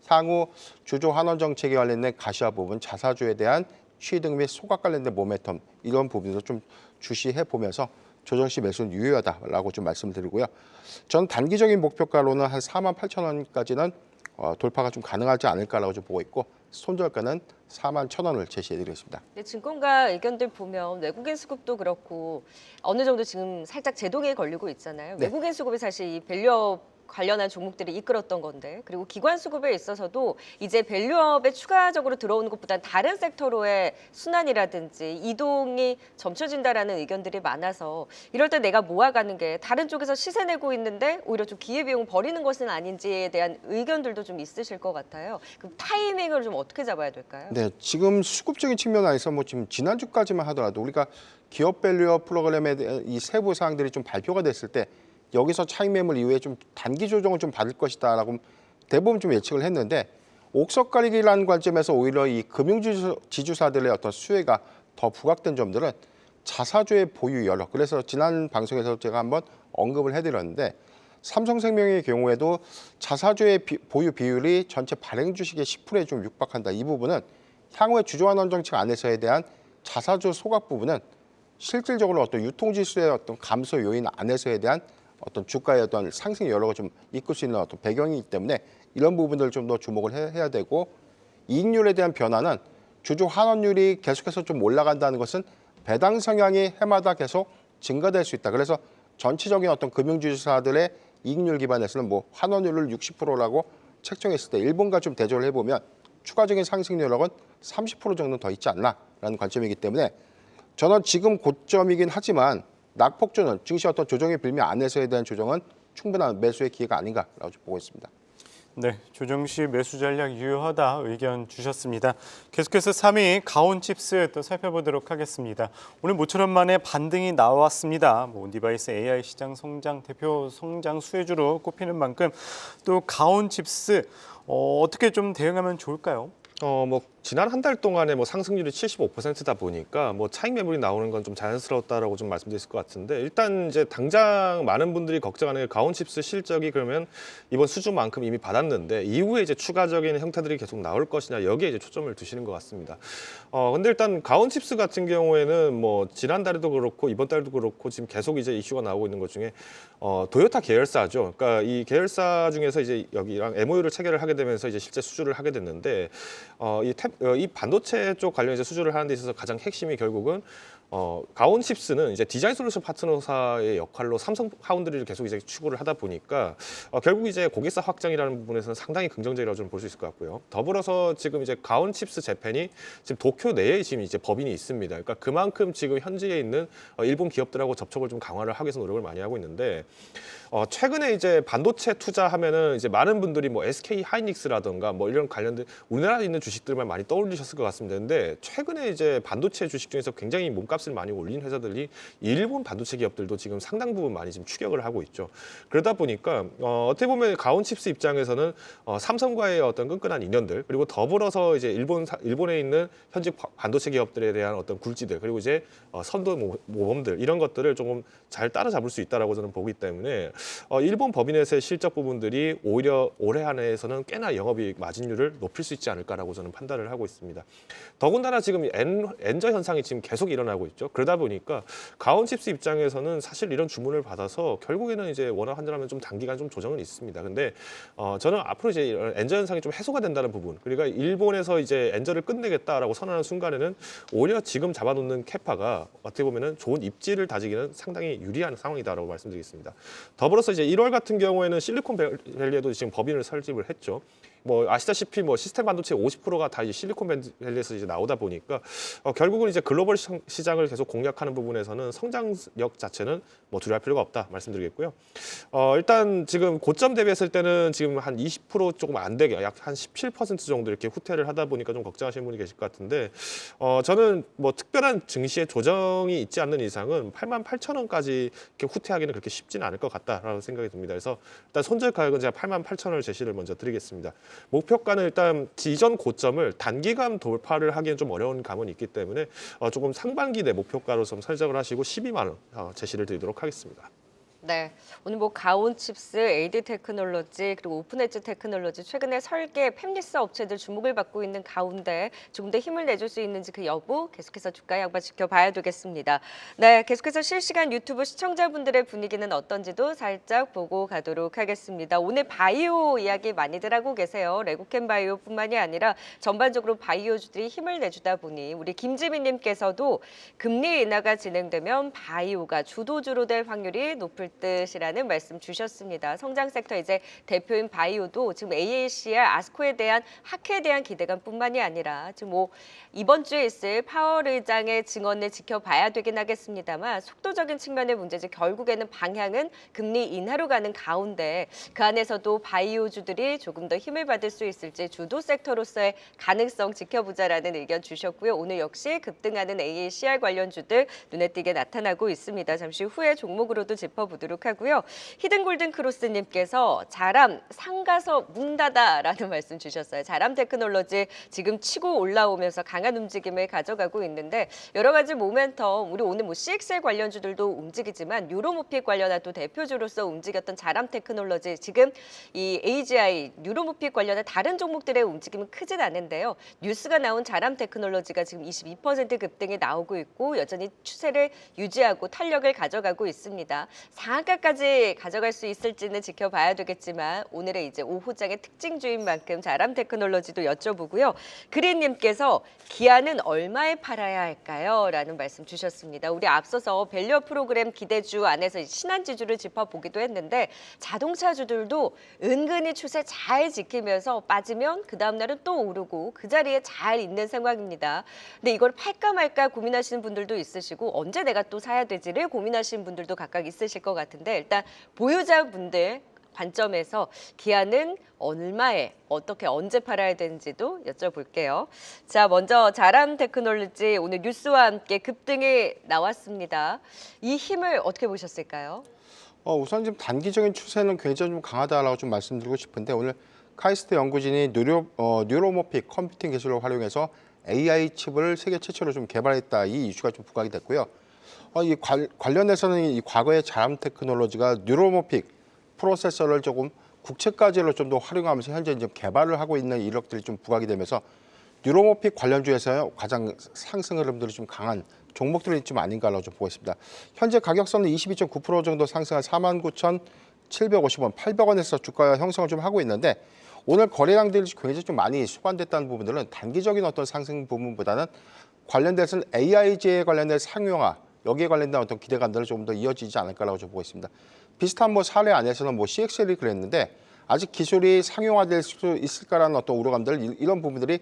향후 주주 환원 정책에 관련된 가시화 부분, 자사주에 대한 취득 및 소각 관련된 모멘텀 이런 부분도 좀 주시해 보면서 조정시 매수는 유효하다라고 좀 말씀을 드리고요. 전 단기적인 목표가로는 한 48,000원까지는 돌파가 좀 가능하지 않을까라고 좀 보고 있고 손절가는 41,000원을 제시해드리겠습니다. 네, 증권가 의견들 보면 외국인 수급도 그렇고 어느 정도 지금 살짝 제동에 걸리고 있잖아요. 네. 외국인 수급이 사실 이 밸류업 관련한 종목들이 이끌었던 건데 그리고 기관 수급에 있어서도 이제 밸류업에 추가적으로 들어오는 것보다는 다른 섹터로의 순환이라든지 이동이 점쳐진다라는 의견들이 많아서 이럴 때 내가 모아가는 게 다른 쪽에서 시세 내고 있는데 오히려 좀 기회비용 버리는 것은 아닌지에 대한 의견들도 좀 있으실 것 같아요. 그 타이밍을 좀 어떻게 잡아야 될까요? 네, 지금 수급적인 측면 안에서 지금 지난주까지만 하더라도 우리가 기업 밸류업 프로그램에 대한 이 세부 사항들이 좀 발표가 됐을 때 여기서 차익 매물 이후에 좀 단기 조정을 좀 받을 것이다라고 대부분 좀 예측을 했는데 옥석 가리기라는 관점에서 오히려 이 금융지주사들의 어떤 수혜가 더 부각된 점들은 자사주의 보유 여력. 그래서 지난 방송에서 제가 한번 언급을 해드렸는데 삼성생명의 경우에도 자사주의 보유 비율이 전체 발행 주식의 10%에 좀 육박한다. 이 부분은 향후에 주주환원 정책 안에서에 대한 자사주 소각 부분은 실질적으로 어떤 유통지수의 어떤 감소 요인 안에서에 대한 어떤 주가의 어떤 상승 여력을 좀 이끌 수 있는 어떤 배경이기 때문에 이런 부분들을 좀 더 주목을 해야 되고 이익률에 대한 변화는 주주 환원율이 계속해서 좀 올라간다는 것은 배당 성향이 해마다 계속 증가될 수 있다. 그래서 전체적인 어떤 금융주주사들의 이익률 기반에서는 환원율을 60%라고 책정했을 때 일본과 좀 대조를 해보면 추가적인 상승 여력은 30% 정도 더 있지 않나라는 관점이기 때문에 저는 지금 고점이긴 하지만 낙폭주는 증시 어떤 조정의 빌미 안에서에 대한 조정은 충분한 매수의 기회가 아닌가라고 보고 있습니다. 네, 조정시 매수 전략 유효하다 의견 주셨습니다. 계속해서 3위 가온칩스 또 살펴보도록 하겠습니다. 오늘 모처럼 만에 반등이 나왔습니다. 온디바이스 AI 시장 성장 대표 성장 수혜주로 꼽히는 만큼 또 가온칩스 어떻게 좀 대응하면 좋을까요? 뭐 지난 한 달 동안에 뭐 상승률이 75%다 보니까 뭐 차익 매물이 나오는 건 좀 자연스러웠다라고 좀 말씀드릴 것 같은데, 일단 이제 당장 많은 분들이 걱정하는 게 가온칩스 실적이 그러면 이번 수준만큼 이미 받았는데 이후에 이제 추가적인 형태들이 계속 나올 것이냐, 여기에 이제 초점을 두시는 것 같습니다. 근데 일단 가온칩스 같은 경우에는 뭐 지난달에도 그렇고 이번 달도 그렇고 지금 계속 이제 이슈가 나오고 있는 것 중에 도요타 계열사죠. 그러니까 이 계열사 중에서 이제 여기랑 MOU를 체결을 하게 되면서 이제 실제 수주를 하게 됐는데, 이 반도체 쪽 관련해서 수주를 하는 데 있어서 가장 핵심이 결국은 가온칩스는 이제 디자인 솔루션 파트너사의 역할로 삼성 파운드리를 계속 이제 추구를 하다 보니까 결국 이제 고객사 확장이라는 부분에서는 상당히 긍정적이라고 좀 볼 수 있을 것 같고요. 더불어서 지금 이제 가온칩스 재팬이 지금 도쿄 내에 지금 이제 법인이 있습니다. 그러니까 그만큼 지금 현지에 있는 일본 기업들하고 접촉을 좀 강화를 하기 위해서 노력을 많이 하고 있는데, 최근에 이제 반도체 투자하면은 이제 많은 분들이 뭐 SK 하이닉스라든가 뭐 이런 관련된 우리나라에 있는 주식들만 많이 떠올리셨을 것 같습니다. 근데 최근에 이제 반도체 주식 중에서 굉장히 몸값을 많이 올린 회사들이 일본 반도체 기업들도 지금 상당 부분 많이 지금 추격을 하고 있죠. 그러다 보니까 어떻게 보면 가온칩스 입장에서는 삼성과의 어떤 끈끈한 인연들, 그리고 더불어서 이제 일본에 있는 현지 반도체 기업들에 대한 어떤 굴지들, 그리고 이제 선도 모범들, 이런 것들을 조금 잘 따라잡을 수 있다라고 저는 보기 때문에 일본 법인에서의 실적 부분들이 오히려 올해 한 해에서는 꽤나 영업이익 마진율을 높일 수 있지 않을까라고 저는 판단을 하고 있습니다. 더군다나 지금 엔저 현상이 지금 계속 일어나고 있죠. 그러다 보니까 가온칩스 입장에서는 사실 이런 주문을 받아서 결국에는 이제 원화 환전하면 좀 단기간 좀 조정은 있습니다. 근데 저는 앞으로 이제 이런 엔저 현상이 좀 해소가 된다는 부분, 그러니까 일본에서 이제 엔저를 끝내겠다라고 선언하는 순간에는 오히려 지금 잡아놓는 캐파가 어떻게 보면은 좋은 입지를 다지기는 상당히 유리한 상황이다라고 말씀드리겠습니다. 더불어서 이제 1월 같은 경우에는 실리콘밸리에도 지금 법인을 설립을 했죠. 뭐 아시다시피 뭐 시스템 반도체 50%가 다 이제 실리콘밸리에서 이제 나오다 보니까 결국은 이제 글로벌 시장을 계속 공략하는 부분에서는 성장력 자체는 뭐 두려워할 필요가 없다 말씀드리겠고요. 일단 지금 고점 대비했을 때는 지금 한 20% 조금 안 되게 약 한 17% 정도 이렇게 후퇴를 하다 보니까 좀 걱정하시는 분이 계실 것 같은데, 저는 뭐 특별한 증시의 조정이 있지 않는 이상은 88,000원까지 이렇게 후퇴하기는 그렇게 쉽지는 않을 것 같다라는 생각이 듭니다. 그래서 일단 손절 가격은 제가 88,000원을 제시를 먼저 드리겠습니다. 목표가는 일단 이전 고점을 단기간 돌파를 하기엔 좀 어려운 감은 있기 때문에 조금 상반기 내 목표가로 좀 설정을 하시고 12만 원 제시를 드리도록 하겠습니다. 네, 오늘 뭐 가온칩스, AD 테크놀로지, 그리고 오픈엣지 테크놀로지 최근에 설계, 팹리스 업체들 주목을 받고 있는 가운데 조금 더 힘을 내줄 수 있는지 그 여부 계속해서 주가 양반 지켜봐야 되겠습니다. 네, 계속해서 실시간 유튜브 시청자분들의 분위기는 어떤지도 살짝 보고 가도록 하겠습니다. 오늘 바이오 이야기 많이들 하고 계세요. 레고캠 바이오뿐만이 아니라 전반적으로 바이오주들이 힘을 내주다 보니 우리 김지민님께서도 금리 인하가 진행되면 바이오가 주도주로 될 확률이 높을 뜻이라는 말씀 주셨습니다. 성장 섹터 이제 대표인 바이오도 지금 AAC와 아스코에 대한 학회에 대한 기대감뿐만이 아니라 지금 뭐 이번 주에 있을 파월 의장의 증언을 지켜봐야 되긴 하겠습니다만 속도적인 측면의 문제지 결국에는 방향은 금리 인하로 가는 가운데 그 안에서도 바이오주들이 조금 더 힘을 받을 수 있을지 주도 섹터로서의 가능성 지켜보자라는 의견 주셨고요. 오늘 역시 급등하는 AACR 관련주들 눈에 띄게 나타나고 있습니다. 잠시 후에 종목으로도 짚어보도록 하고요. 히든골든 크로스님께서 자람 상가서 뭉다다라는 말씀 주셨어요. 자람 테크놀로지 지금 치고 올라오면서 강한 움직임을 가져가고 있는데 여러 가지 모멘텀, 우리 오늘 뭐 CXL 관련주들도 움직이지만 유로모픽 관련한 또 대표주로서 움직였던 자람 테크놀로지 지금 이 AGI 유로모픽 관련한 다른 종목들의 움직임은 크진 않은데요. 뉴스가 나온 자람 테크놀로지가 지금 22% 급등이 나오고 있고 여전히 추세를 유지하고 탄력을 가져가고 있습니다. 상한가까지 가져갈 수 있을지는 지켜봐야 되겠지만 오늘의 이제 오후장의 특징주인 만큼 자람 테크놀로지도 여쭤보고요. 그린님께서 기아는 얼마에 팔아야 할까요? 라는 말씀 주셨습니다. 우리 앞서서 밸류어 프로그램 기대주 안에서 신한지주를 짚어보기도 했는데 자동차주들도 은근히 추세 잘 지키면서 빠지면 그 다음날은 또 오르고 그 자리에 잘 있는 상황입니다. 근데 이걸 팔까 말까 고민하시는 분들도 있으시고 언제 내가 또 사야 되지를 고민하시는 분들도 각각 있으실 것 같은데 일단 보유자분들 관점에서 기아는 얼마에 어떻게 언제 팔아야 되는지도 여쭤볼게요. 자, 먼저 자람 테크놀로지 오늘 뉴스와 함께 급등이 나왔습니다. 이 힘을 어떻게 보셨을까요? 우선 지금 단기적인 추세는 굉장히 좀 강하다라고 좀 말씀드리고 싶은데 오늘 카이스트 연구진이 뉴로모픽 컴퓨팅 기술을 활용해서 AI 칩을 세계 최초로 좀 개발했다 이 이슈가 좀 부각이 됐고요. 이 관련해서는 이 과거의 자람 테크놀로지가 뉴로모픽 프로세서를 조금 국책까지로 좀 더 활용하면서 현재 이제 개발을 하고 있는 이력들이 좀 부각이 되면서 뉴로모픽 관련주에서 가장 상승 흐름들이 좀 강한 종목들이 좀 아닌가라고 좀 보고 있습니다. 현재 가격선은 22.9% 정도 상승한 49,750원, 800원에서 주가 형성을 좀 하고 있는데 오늘 거래량들이 굉장히 좀 많이 수반됐다는 부분들은 단기적인 어떤 상승 부분보다는 관련돼서는 AI제에 관련된 상용화 여기에 관련된 어떤 기대감들은 조금 더 이어지지 않을까라고 좀 보고 있습니다. 비슷한 사례 안에서는 CXL이 그랬는데 아직 기술이 상용화될 수 있을까라는 어떤 우려감들 이런 부분들이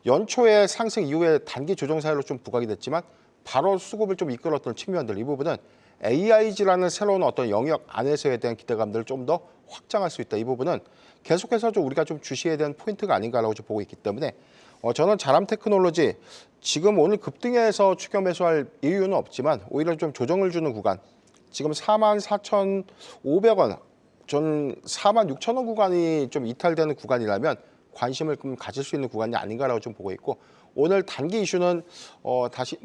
연초에 상승 이후에 단기 조정 사이로 좀 부각이 됐지만 바로 수급을 좀 이끌었던 측면들 이 부분은 AIG라는 새로운 어떤 영역 안에서에 대한 기대감들을 좀 더 확장할 수 있다. 이 부분은 계속해서 좀 우리가 좀 주시해야 되는 포인트가 아닌가라고 좀 보고 있기 때문에 저는 자람 테크놀로지 지금 오늘 급등해서 추격 매수할 이유는 없지만 오히려 좀 조정을 주는 구간 지금 44,500원 전 46,000원 구간이 좀 이탈되는 구간이라면 관심을 좀 가질 수 있는 구간이 아닌가라고 좀 보고 있고 오늘 단기 이슈는 다시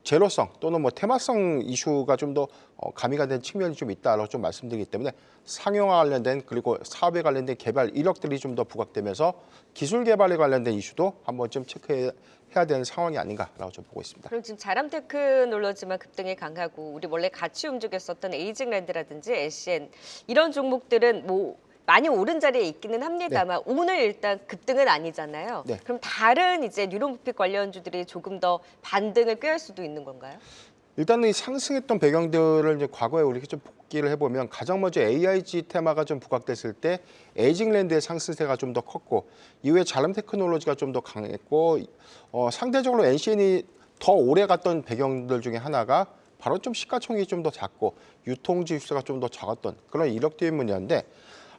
제로성 또는 테마성 이슈가 좀 더 가미가 된 측면이 좀 있다라고 좀 말씀드리기 때문에 상용화 관련된 그리고 사업에 관련된 개발 이력들이 좀 더 부각되면서 기술 개발에 관련된 이슈도 한번 좀 체크해야 되는 상황이 아닌가라고 좀 보고 있습니다. 그럼 지금 자람 테크놀로지만 급등이 강하고 우리 원래 같이 움직였었던 에이징랜드라든지 SCN 이런 종목들은 많이 오른 자리에 있기는 합니다만 오늘 일단 급등은 아니잖아요. 네. 그럼 다른 이제 뉴로모픽 관련주들이 조금 더 반등을 꾀할 수도 있는 건가요? 일단은 이 상승했던 배경들을 이제 과거에 우리가 좀 복기를 해보면 가장 먼저 AIG 테마가 좀 부각됐을 때 에이징랜드의 상승세가 좀 더 컸고 이후에 자람 테크놀로지가 좀 더 강했고 상대적으로 NCN이 더 오래 갔던 배경들 중에 하나가 바로 좀 시가총액이 좀 더 작고 유통지수가 좀 더 작았던 그런 이력 때문이었는데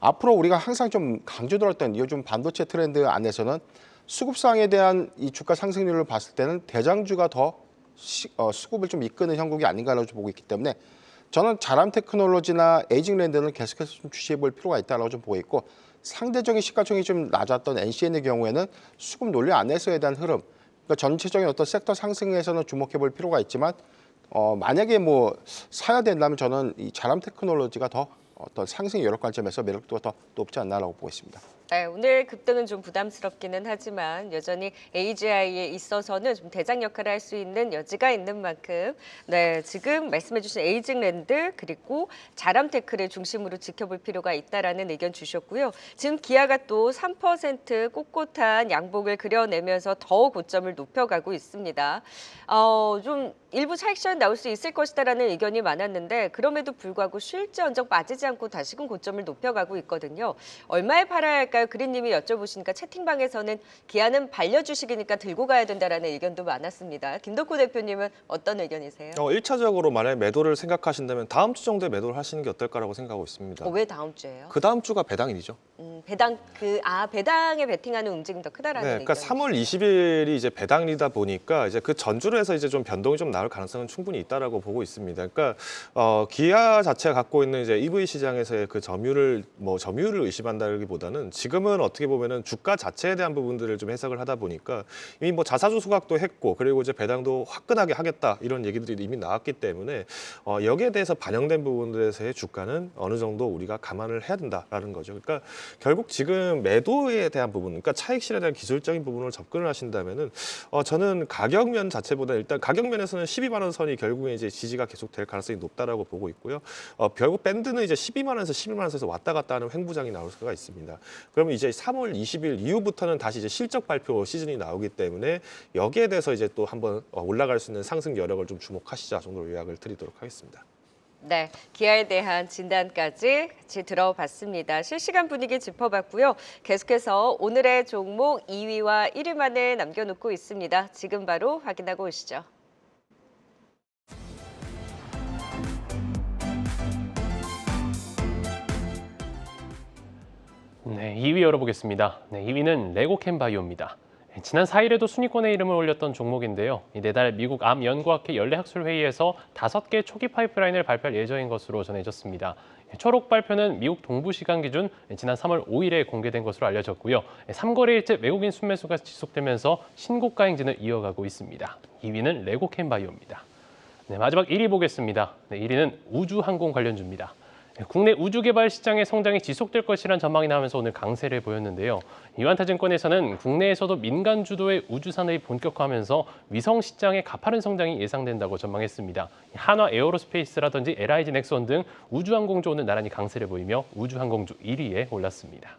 앞으로 우리가 항상 좀 강조들었던 요즘 반도체 트렌드 안에서는 수급상에 대한 이 주가 상승률을 봤을 때는 대장주가 더 수급을 좀 이끄는 형국이 아닌가라고 좀 보고 있기 때문에 저는 자람 테크놀로지나 에이징랜드는 계속해서 좀 주시해 볼 필요가 있다고 좀 보고 있고 상대적인 시가총액이 좀 낮았던 NCN의 경우에는 수급 논리 안에서에 대한 흐름 그러니까 전체적인 어떤 섹터 상승에서는 주목해 볼 필요가 있지만 만약에 사야 된다면 저는 이 자람 테크놀로지가 더 어떤 상승 여력 관점에서 매력도가 더 높지 않나라고 보고 있습니다. 네, 오늘 급등은 좀 부담스럽기는 하지만 여전히 AGI에 있어서는 좀 대장 역할을 할 수 있는 여지가 있는 만큼 지금 말씀해주신 에이징랜드 그리고 자람테크를 중심으로 지켜볼 필요가 있다라는 의견 주셨고요. 지금 기아가 또 3% 꼿꼿한 양봉을 그려내면서 더 고점을 높여가고 있습니다. 좀 일부 차익 시간 나올 수 있을 것이다라는 의견이 많았는데 그럼에도 불구하고 실제 빠지지 않고 다시금 고점을 높여가고 있거든요. 얼마에 팔아야 할까요? 그린님이 여쭤보시니까 채팅방에서는 기아는 반려주식이니까 들고 가야 된다라는 의견도 많았습니다. 김덕호 대표님은 어떤 의견이세요? 1차적으로 만약에 매도를 생각하신다면 다음 주 정도에 매도를 하시는 게 어떨까라고 생각하고 있습니다. 왜 다음 주예요? 그 다음 주가 배당일이죠. 배당에 베팅하는 움직임이 더 크다라는 네, 그러니까 의견. 3월 20일이 이제 배당이다 보니까 이제 그 전주로 해서 이제 좀 변동이 좀 나올 가능성은 충분히 있다라고 보고 있습니다. 그러니까 기아 자체가 갖고 있는 이제 EV 시장에서의 그 점유율을 의심한다기보다는 지금은 어떻게 보면은 주가 자체에 대한 부분들을 좀 해석을 하다 보니까 이미 자사주 소각도 했고 그리고 이제 배당도 화끈하게 하겠다 이런 얘기들이 이미 나왔기 때문에 여기에 대해서 반영된 부분들에서의 주가는 어느 정도 우리가 감안을 해야 된다라는 거죠. 그러니까 결국 지금 매도에 대한 부분, 그러니까 차익실에 대한 기술적인 부분을 접근을 하신다면은 저는 가격면 자체보다 일단 가격면에서는 12만 원 선이 결국에 이제 지지가 계속될 가능성이 높다라고 보고 있고요. 결국 밴드는 이제 12만 원에서 11만 원에서 왔다 갔다 하는 횡보장이 나올 수가 있습니다. 그러면 이제 3월 20일 이후부터는 다시 이제 실적 발표 시즌이 나오기 때문에 여기에 대해서 이제 또 한번 올라갈 수 있는 상승 여력을 좀 주목하시자 정도로 요약을 드리도록 하겠습니다. 네, 기아에 대한 진단까지 같이 들어봤습니다. 실시간 분위기 짚어봤고요. 계속해서 오늘의 종목 2위와 1위만을 남겨놓고 있습니다. 지금 바로 확인하고 오시죠. 네, 2위 열어보겠습니다. 네, 2위는 레고캠 바이오입니다. 지난 4일에도 순위권에 이름을 올렸던 종목인데요. 내달 미국 암 연구학회 연례 학술 회의에서 5개 초기 파이프라인을 발표할 예정인 것으로 전해졌습니다. 초록 발표는 미국 동부 시간 기준 지난 3월 5일에 공개된 것으로 알려졌고요. 3거래일째 외국인 순매수가 지속되면서 신고가 행진을 이어가고 있습니다. 2위는 레고캠 바이오입니다. 네, 마지막 1위 보겠습니다. 네, 1위는 우주항공 관련주입니다. 국내 우주 개발 시장의 성장이 지속될 것이란 전망이 나오면서 오늘 강세를 보였는데요. 이완타증권에서는 국내에서도 민간 주도의 우주 산업이 본격화하면서 위성 시장의 가파른 성장이 예상된다고 전망했습니다. 한화 에어로스페이스라든지 LIG 넥스원 등 우주항공주 오늘 나란히 강세를 보이며 우주항공주 1위에 올랐습니다.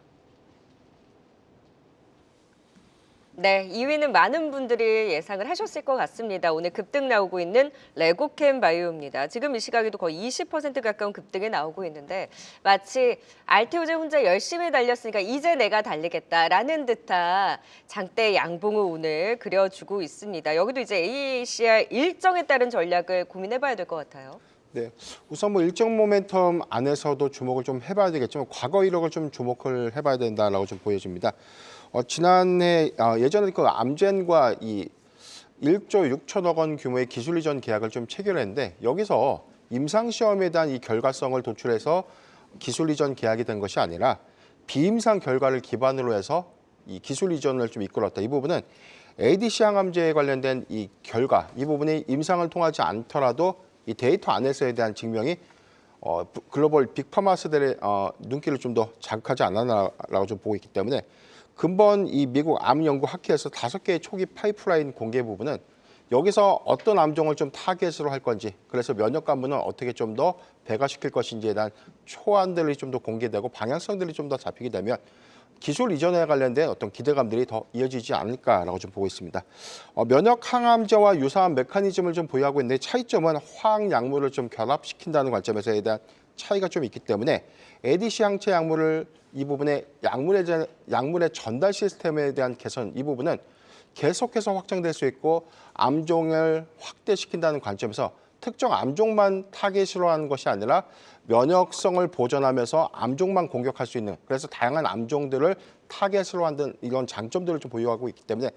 네, 2위는 많은 분들이 예상을 하셨을 것 같습니다. 오늘 급등 나오고 있는 레고캠 바이오입니다. 지금 이 시각에도 거의 20% 가까운 급등이 나오고 있는데 마치 알테오제 혼자 열심히 달렸으니까 이제 내가 달리겠다라는 듯한 장대 양봉을 오늘 그려주고 있습니다. 여기도 이제 AACR 일정에 따른 전략을 고민해봐야 될 것 같아요. 네, 우선 뭐 일정 모멘텀 안에서도 주목을 좀 해봐야 되겠지만 과거 이력을 좀 주목을 해봐야 된다라고 좀 보여집니다. 지난해 예전에 그 암젠과 이 1조 6천억 원 규모의 기술 이전 계약을 좀 체결했는데 여기서 임상 시험에 대한 이 결과성을 도출해서 기술 이전 계약이 된 것이 아니라 비임상 결과를 기반으로 해서 이 기술 이전을 좀 이끌었다. 이 부분은 ADC 항암제에 관련된 이 결과, 이 부분이 임상을 통하지 않더라도 이 데이터 안에서에 대한 증명이 글로벌 빅파마스들의 눈길을 좀 더 자극하지 않았나라고 좀 보고 있기 때문에 근본 이 미국 암 연구 학회에서 5개의 초기 파이프라인 공개 부분은 여기서 어떤 암종을 좀 타겟으로 할 건지, 그래서 면역 관문은 어떻게 좀 더 배가시킬 것인지에 대한 초안들이 좀 더 공개되고 방향성들이 좀 더 잡히게 되면 기술 이전에 관련된 어떤 기대감들이 더 이어지지 않을까라고 좀 보고 있습니다. 면역 항암제와 유사한 메커니즘을 좀 보유하고 있는데 차이점은 화학 약물을 좀 결합시킨다는 관점에서에 대한 차이가 좀 있기 때문에 ADC 항체 약물을 이 부분에 약물의 전달 시스템에 대한 개선, 이 부분은 계속해서 확장될 수 있고 암종을 확대시킨다는 관점에서 특정 암종만 타겟으로 하는 것이 아니라 면역성을 보존하면서 암종만 공격할 수 있는, 그래서 다양한 암종들을 타겟으로 하는 이런 장점들을 좀 보유하고 있기 때문에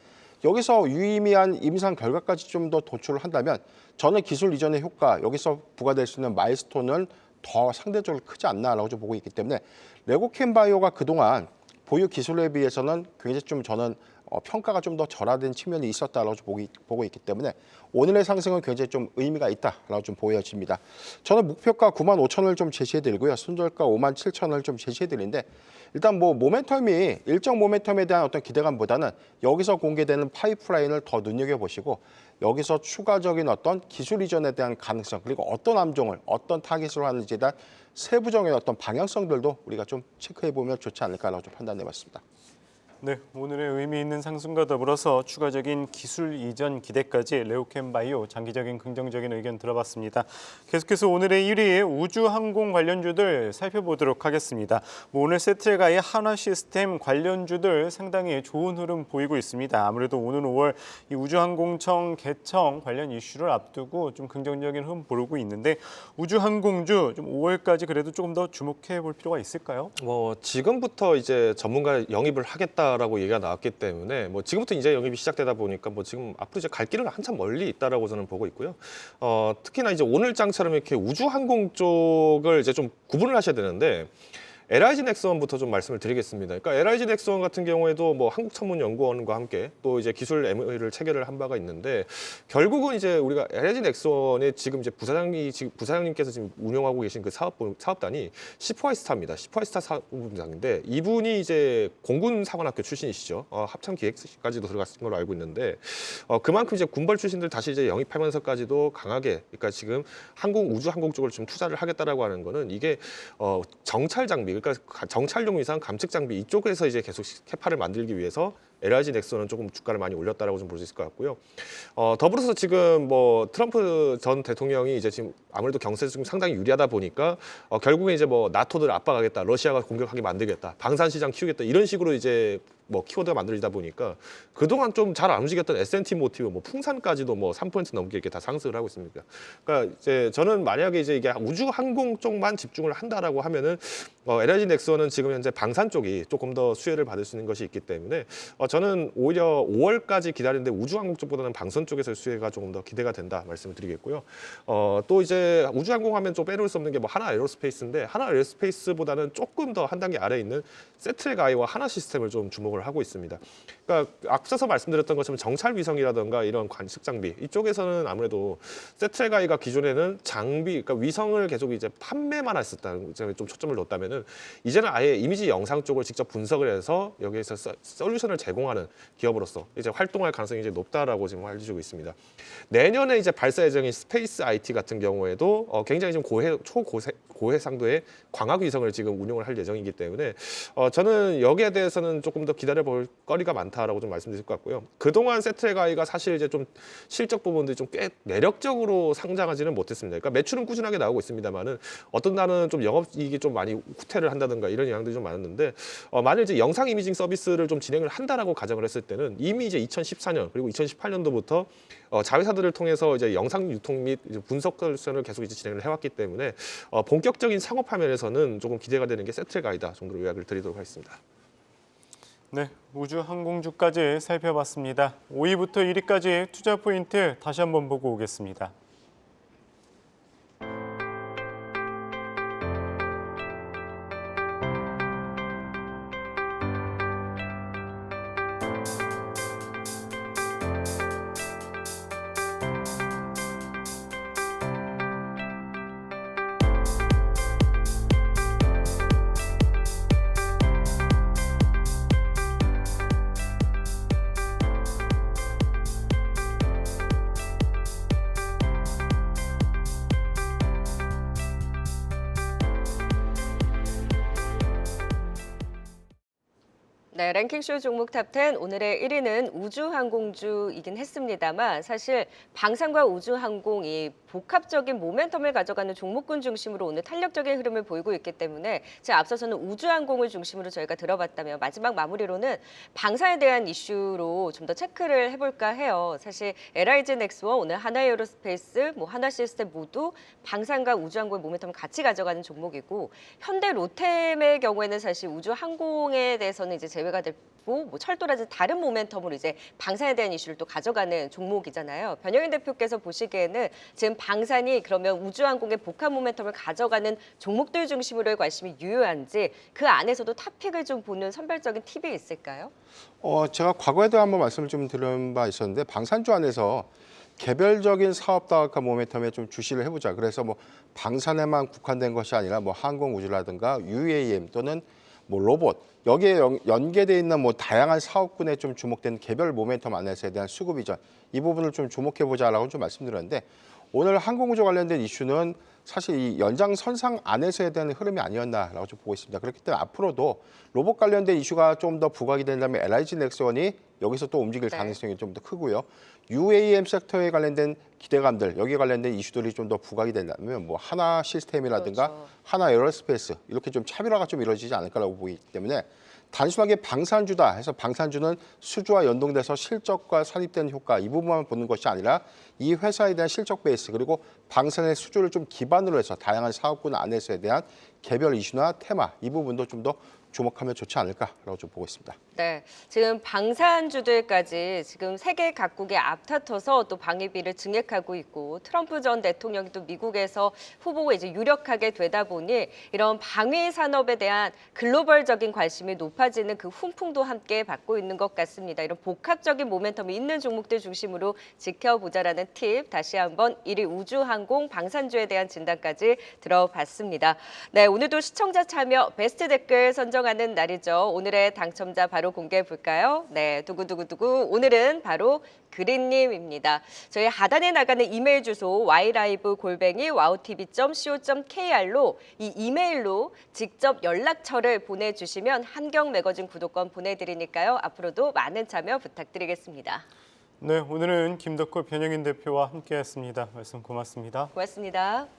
여기서 유의미한 임상 결과까지 좀 더 도출을 한다면 저는 기술 이전의 효과, 여기서 부과될 수 있는 마일스톤은 더 상대적으로 크지 않나라고 좀 보고 있기 때문에 레고캠 바이오가 그동안 보유 기술에 비해서는 굉장히 좀 저는 평가가 좀 더 절하된 측면이 있었다라고 보고 있기 때문에 오늘의 상승은 굉장히 좀 의미가 있다라고 좀 보여집니다. 저는 목표가 95,000원을 좀 제시해드리고요. 손절가 57,000원을 좀 제시해드리는데 일단 뭐 모멘텀이 일정 모멘텀에 대한 어떤 기대감보다는 여기서 공개되는 파이프라인을 더 눈여겨보시고 여기서 추가적인 어떤 기술 이전에 대한 가능성, 그리고 어떤 암종을 어떤 타깃으로 하는지에 대한 세부적인 어떤 방향성들도 우리가 좀 체크해보면 좋지 않을까라고 좀 판단해봤습니다. 네, 오늘의 의미 있는 상승과 더불어서 추가적인 기술 이전 기대까지 레고캠 바이오 장기적인 긍정적인 의견 들어봤습니다. 계속해서 오늘의 1위 우주항공 관련주들 살펴보도록 하겠습니다. 오늘 세트가의 한화 시스템 관련주들 상당히 좋은 흐름 보이고 있습니다. 아무래도 오는 5월 이 우주항공청 개청 관련 이슈를 앞두고 좀 긍정적인 흐름 보이고 있는데 우주항공주 좀 5월까지 그래도 조금 더 주목해 볼 필요가 있을까요? 지금부터 이제 전문가 영입을 하겠다라고 얘기가 나왔기 때문에 지금부터 이제 영입이 시작되다 보니까 지금 앞으로 이제 갈 길은 한참 멀리 있다라고 저는 보고 있고요. 특히나 이제 오늘장처럼 이렇게 우주항공 쪽을 이제 좀 구분을 하셔야 되는데 LIG 넥스원부터 좀 말씀을 드리겠습니다. 그러니까 LIG 넥스원 같은 경우에도 한국천문연구원과 함께 또 이제 기술 MOU를 체결을 한 바가 있는데 결국은 이제 우리가 LIG 넥스원의 지금 이제 부사장님께서 지금 운영하고 계신 그 사업단이 시포아이스타입니다. 시포아이스타 사업부장인데 이분이 이제 공군사관학교 출신이시죠. 합참기획까지도 들어갔을 걸로 알고 있는데 그만큼 이제 군벌 출신들 다시 이제 영입하면서까지도 강하게, 그러니까 지금 우주항공 쪽을 좀 투자를 하겠다라고 하는 거는 이게 정찰 장비, 그러니까 정찰용 이상 감측 장비 이쪽에서 이제 계속 캐파를 만들기 위해서 LIG 넥스원은 조금 주가를 많이 올렸다라고 좀 볼 수 있을 것 같고요. 더불어서 지금 트럼프 전 대통령이 이제 지금 아무래도 경제에서 좀 상당히 유리하다 보니까 결국에 이제 나토를 압박하겠다, 러시아가 공격하게 만들겠다, 방산 시장 키우겠다 이런 식으로 이제 뭐 키워드가 만들어지다 보니까 그동안 좀 잘 안 움직였던 S&T 모티브, 뭐 풍산까지도 뭐 3% 넘게 이렇게 다 상승을 하고 있습니다. 그러니까 이제 저는 만약에 이제 이게 우주 항공 쪽만 집중을 한다라고 하면은 LIG 넥스원은 지금 현재 방산 쪽이 조금 더 수혜를 받을 수 있는 것이 있기 때문에 저는 오히려 5월까지 기다리는데 우주 항공 쪽보다는 방산 쪽에서의 수혜가 조금 더 기대가 된다 말씀을 드리겠고요. 또 이제 우주 항공 하면 좀 빼놓을 수 없는 게 뭐 하나 에어로스페이스인데 하나 에어로스페이스보다는 조금 더 한 단계 아래에 있는 세트랙 아이와 하나 시스템을 좀 주목을 하고 있습니다. 그러니까 앞서서 말씀드렸던 것처럼 정찰 위성이라든가 이런 관측 장비 이쪽에서는 아무래도 세트랙 아이가 기존에는 장비, 그러니까 위성을 계속 이제 판매만 했었다는 점에 좀 초점을 뒀다면은 이제는 아예 이미지 영상 쪽을 직접 분석을 해서 여기에서 솔루션을 제공하는 기업으로서 이제 활동할 가능성이 이제 높다라고 지금 알려지고 있습니다. 내년에 이제 발사 예정인 스페이스 IT 같은 경우에도 굉장히 좀 고해상도의 광학 위성을 지금 운용을 할 예정이기 때문에 저는 여기에 대해서는 조금 더 기다려볼 거리가 많다라고 좀 말씀드릴 것 같고요. 그동안 세트랙 아이가 사실 이제 좀 실적 부분들이 좀 꽤 매력적으로 상장하지는 못했습니다. 그러니까 매출은 꾸준하게 나오고 있습니다만은 어떤 날은 좀 영업이익이 좀 많이 후퇴를 한다든가 이런 영향들이 좀 많았는데 만일 이제 영상 이미징 서비스를 좀 진행을 한다라고 가정을 했을 때는 이미 이제 2014년 그리고 2018년도부터 자회사들을 통해서 이제 영상 유통 및 분석 솔루션을 계속 이제 진행을 해왔기 때문에 본격적인 상업 화면에서는 조금 기대가 되는 게 세트랙 아이다 정도로 요약을 드리도록 하겠습니다. 네, 우주 항공주까지 살펴봤습니다. 5위부터 1위까지 투자 포인트 다시 한번 보고 오겠습니다. 네, 랭킹쇼 종목 탑10 오늘의 1위는 우주항공주이긴 했습니다만 사실 방산과 우주항공이 복합적인 모멘텀을 가져가는 종목군 중심으로 오늘 탄력적인 흐름을 보이고 있기 때문에 제가 앞서서는 우주항공을 중심으로 저희가 들어봤다면 마지막 마무리로는 방산에 대한 이슈로 좀 더 체크를 해볼까 해요. 사실 LIG 넥스원, 오늘 하나에어로스페이스, 하나시스템 모두 방산과 우주항공의 모멘텀을 같이 가져가는 종목이고 현대 로템의 경우에는 사실 우주항공에 대해서는 이제 제외가 됐고 철도라든지 다른 모멘텀으로 이제 방산에 대한 이슈를 또 가져가는 종목이잖아요. 변영인 대표께서 보시기에는 지금 방산이 그러면 우주항공의 복합 모멘텀을 가져가는 종목들 중심으로의 관심이 유효한지 그 안에서도 탑픽을 좀 보는 선별적인 팁이 있을까요? 제가 과거에도 한번 말씀을 좀 드린 바 있었는데 방산주 안에서 개별적인 사업 다각화 모멘텀에 좀 주시를 해보자. 그래서 뭐 방산에만 국한된 것이 아니라 뭐 항공 우주라든가 UAM 또는 뭐 로봇 여기에 연계돼 있는 뭐 다양한 사업군에 좀 주목된 개별 모멘텀 안에서에 대한 수급 이전 이 부분을 좀 주목해 보자라고 좀 말씀드렸는데 오늘 항공우주 관련된 이슈는 사실 이 연장선상 안에서에 대한 흐름이 아니었나라고 좀 보고 있습니다. 그렇기 때문에 앞으로도 로봇 관련된 이슈가 좀 더 부각이 된다면 LIG 넥스원이 여기서 또 움직일 가능성이 좀 더 크고요. UAM 섹터에 관련된 기대감들, 여기에 관련된 이슈들이 좀 더 부각이 된다면 뭐 하나 시스템이라든가 그렇죠. 하나 에어로스페이스 이렇게 좀 차별화가 좀 이루어지지 않을까라고 보기 때문에 단순하게 방산주다 해서 방산주는 수주와 연동돼서 실적과 산입된 효과 이 부분만 보는 것이 아니라 이 회사에 대한 실적 베이스 그리고 방산의 수주를 좀 기반으로 해서 다양한 사업군 안에서에 대한 개별 이슈나 테마 이 부분도 좀 더 주목하면 좋지 않을까라고 좀 보고 있습니다. 네, 지금 방산주들까지 지금 세계 각국에 앞다퉈서 또 방위비를 증액하고 있고 트럼프 전 대통령이 또 미국에서 후보가 이제 유력하게 되다 보니 이런 방위 산업에 대한 글로벌적인 관심이 높아지는 그 훈풍도 함께 받고 있는 것 같습니다. 이런 복합적인 모멘텀이 있는 종목들 중심으로 지켜보자라는 팁 다시 한번 1위 우주항공 방산주에 대한 진단까지 들어봤습니다. 네, 오늘도 시청자 참여 베스트 댓글 선정하는 날이죠. 오늘의 당첨자 바로 공개해 볼까요? 네, 두구두구두구. 오늘은 바로 그린님입니다. 저희 하단에 나가는 이메일 주소 ylive@wowtv.co.kr로 이 이메일로 직접 연락처를 보내주시면 한경 매거진 구독권 보내드리니까요. 앞으로도 많은 참여 부탁드리겠습니다. 네, 오늘은 김덕호 변영인 대표와 함께했습니다. 말씀 고맙습니다. 고맙습니다.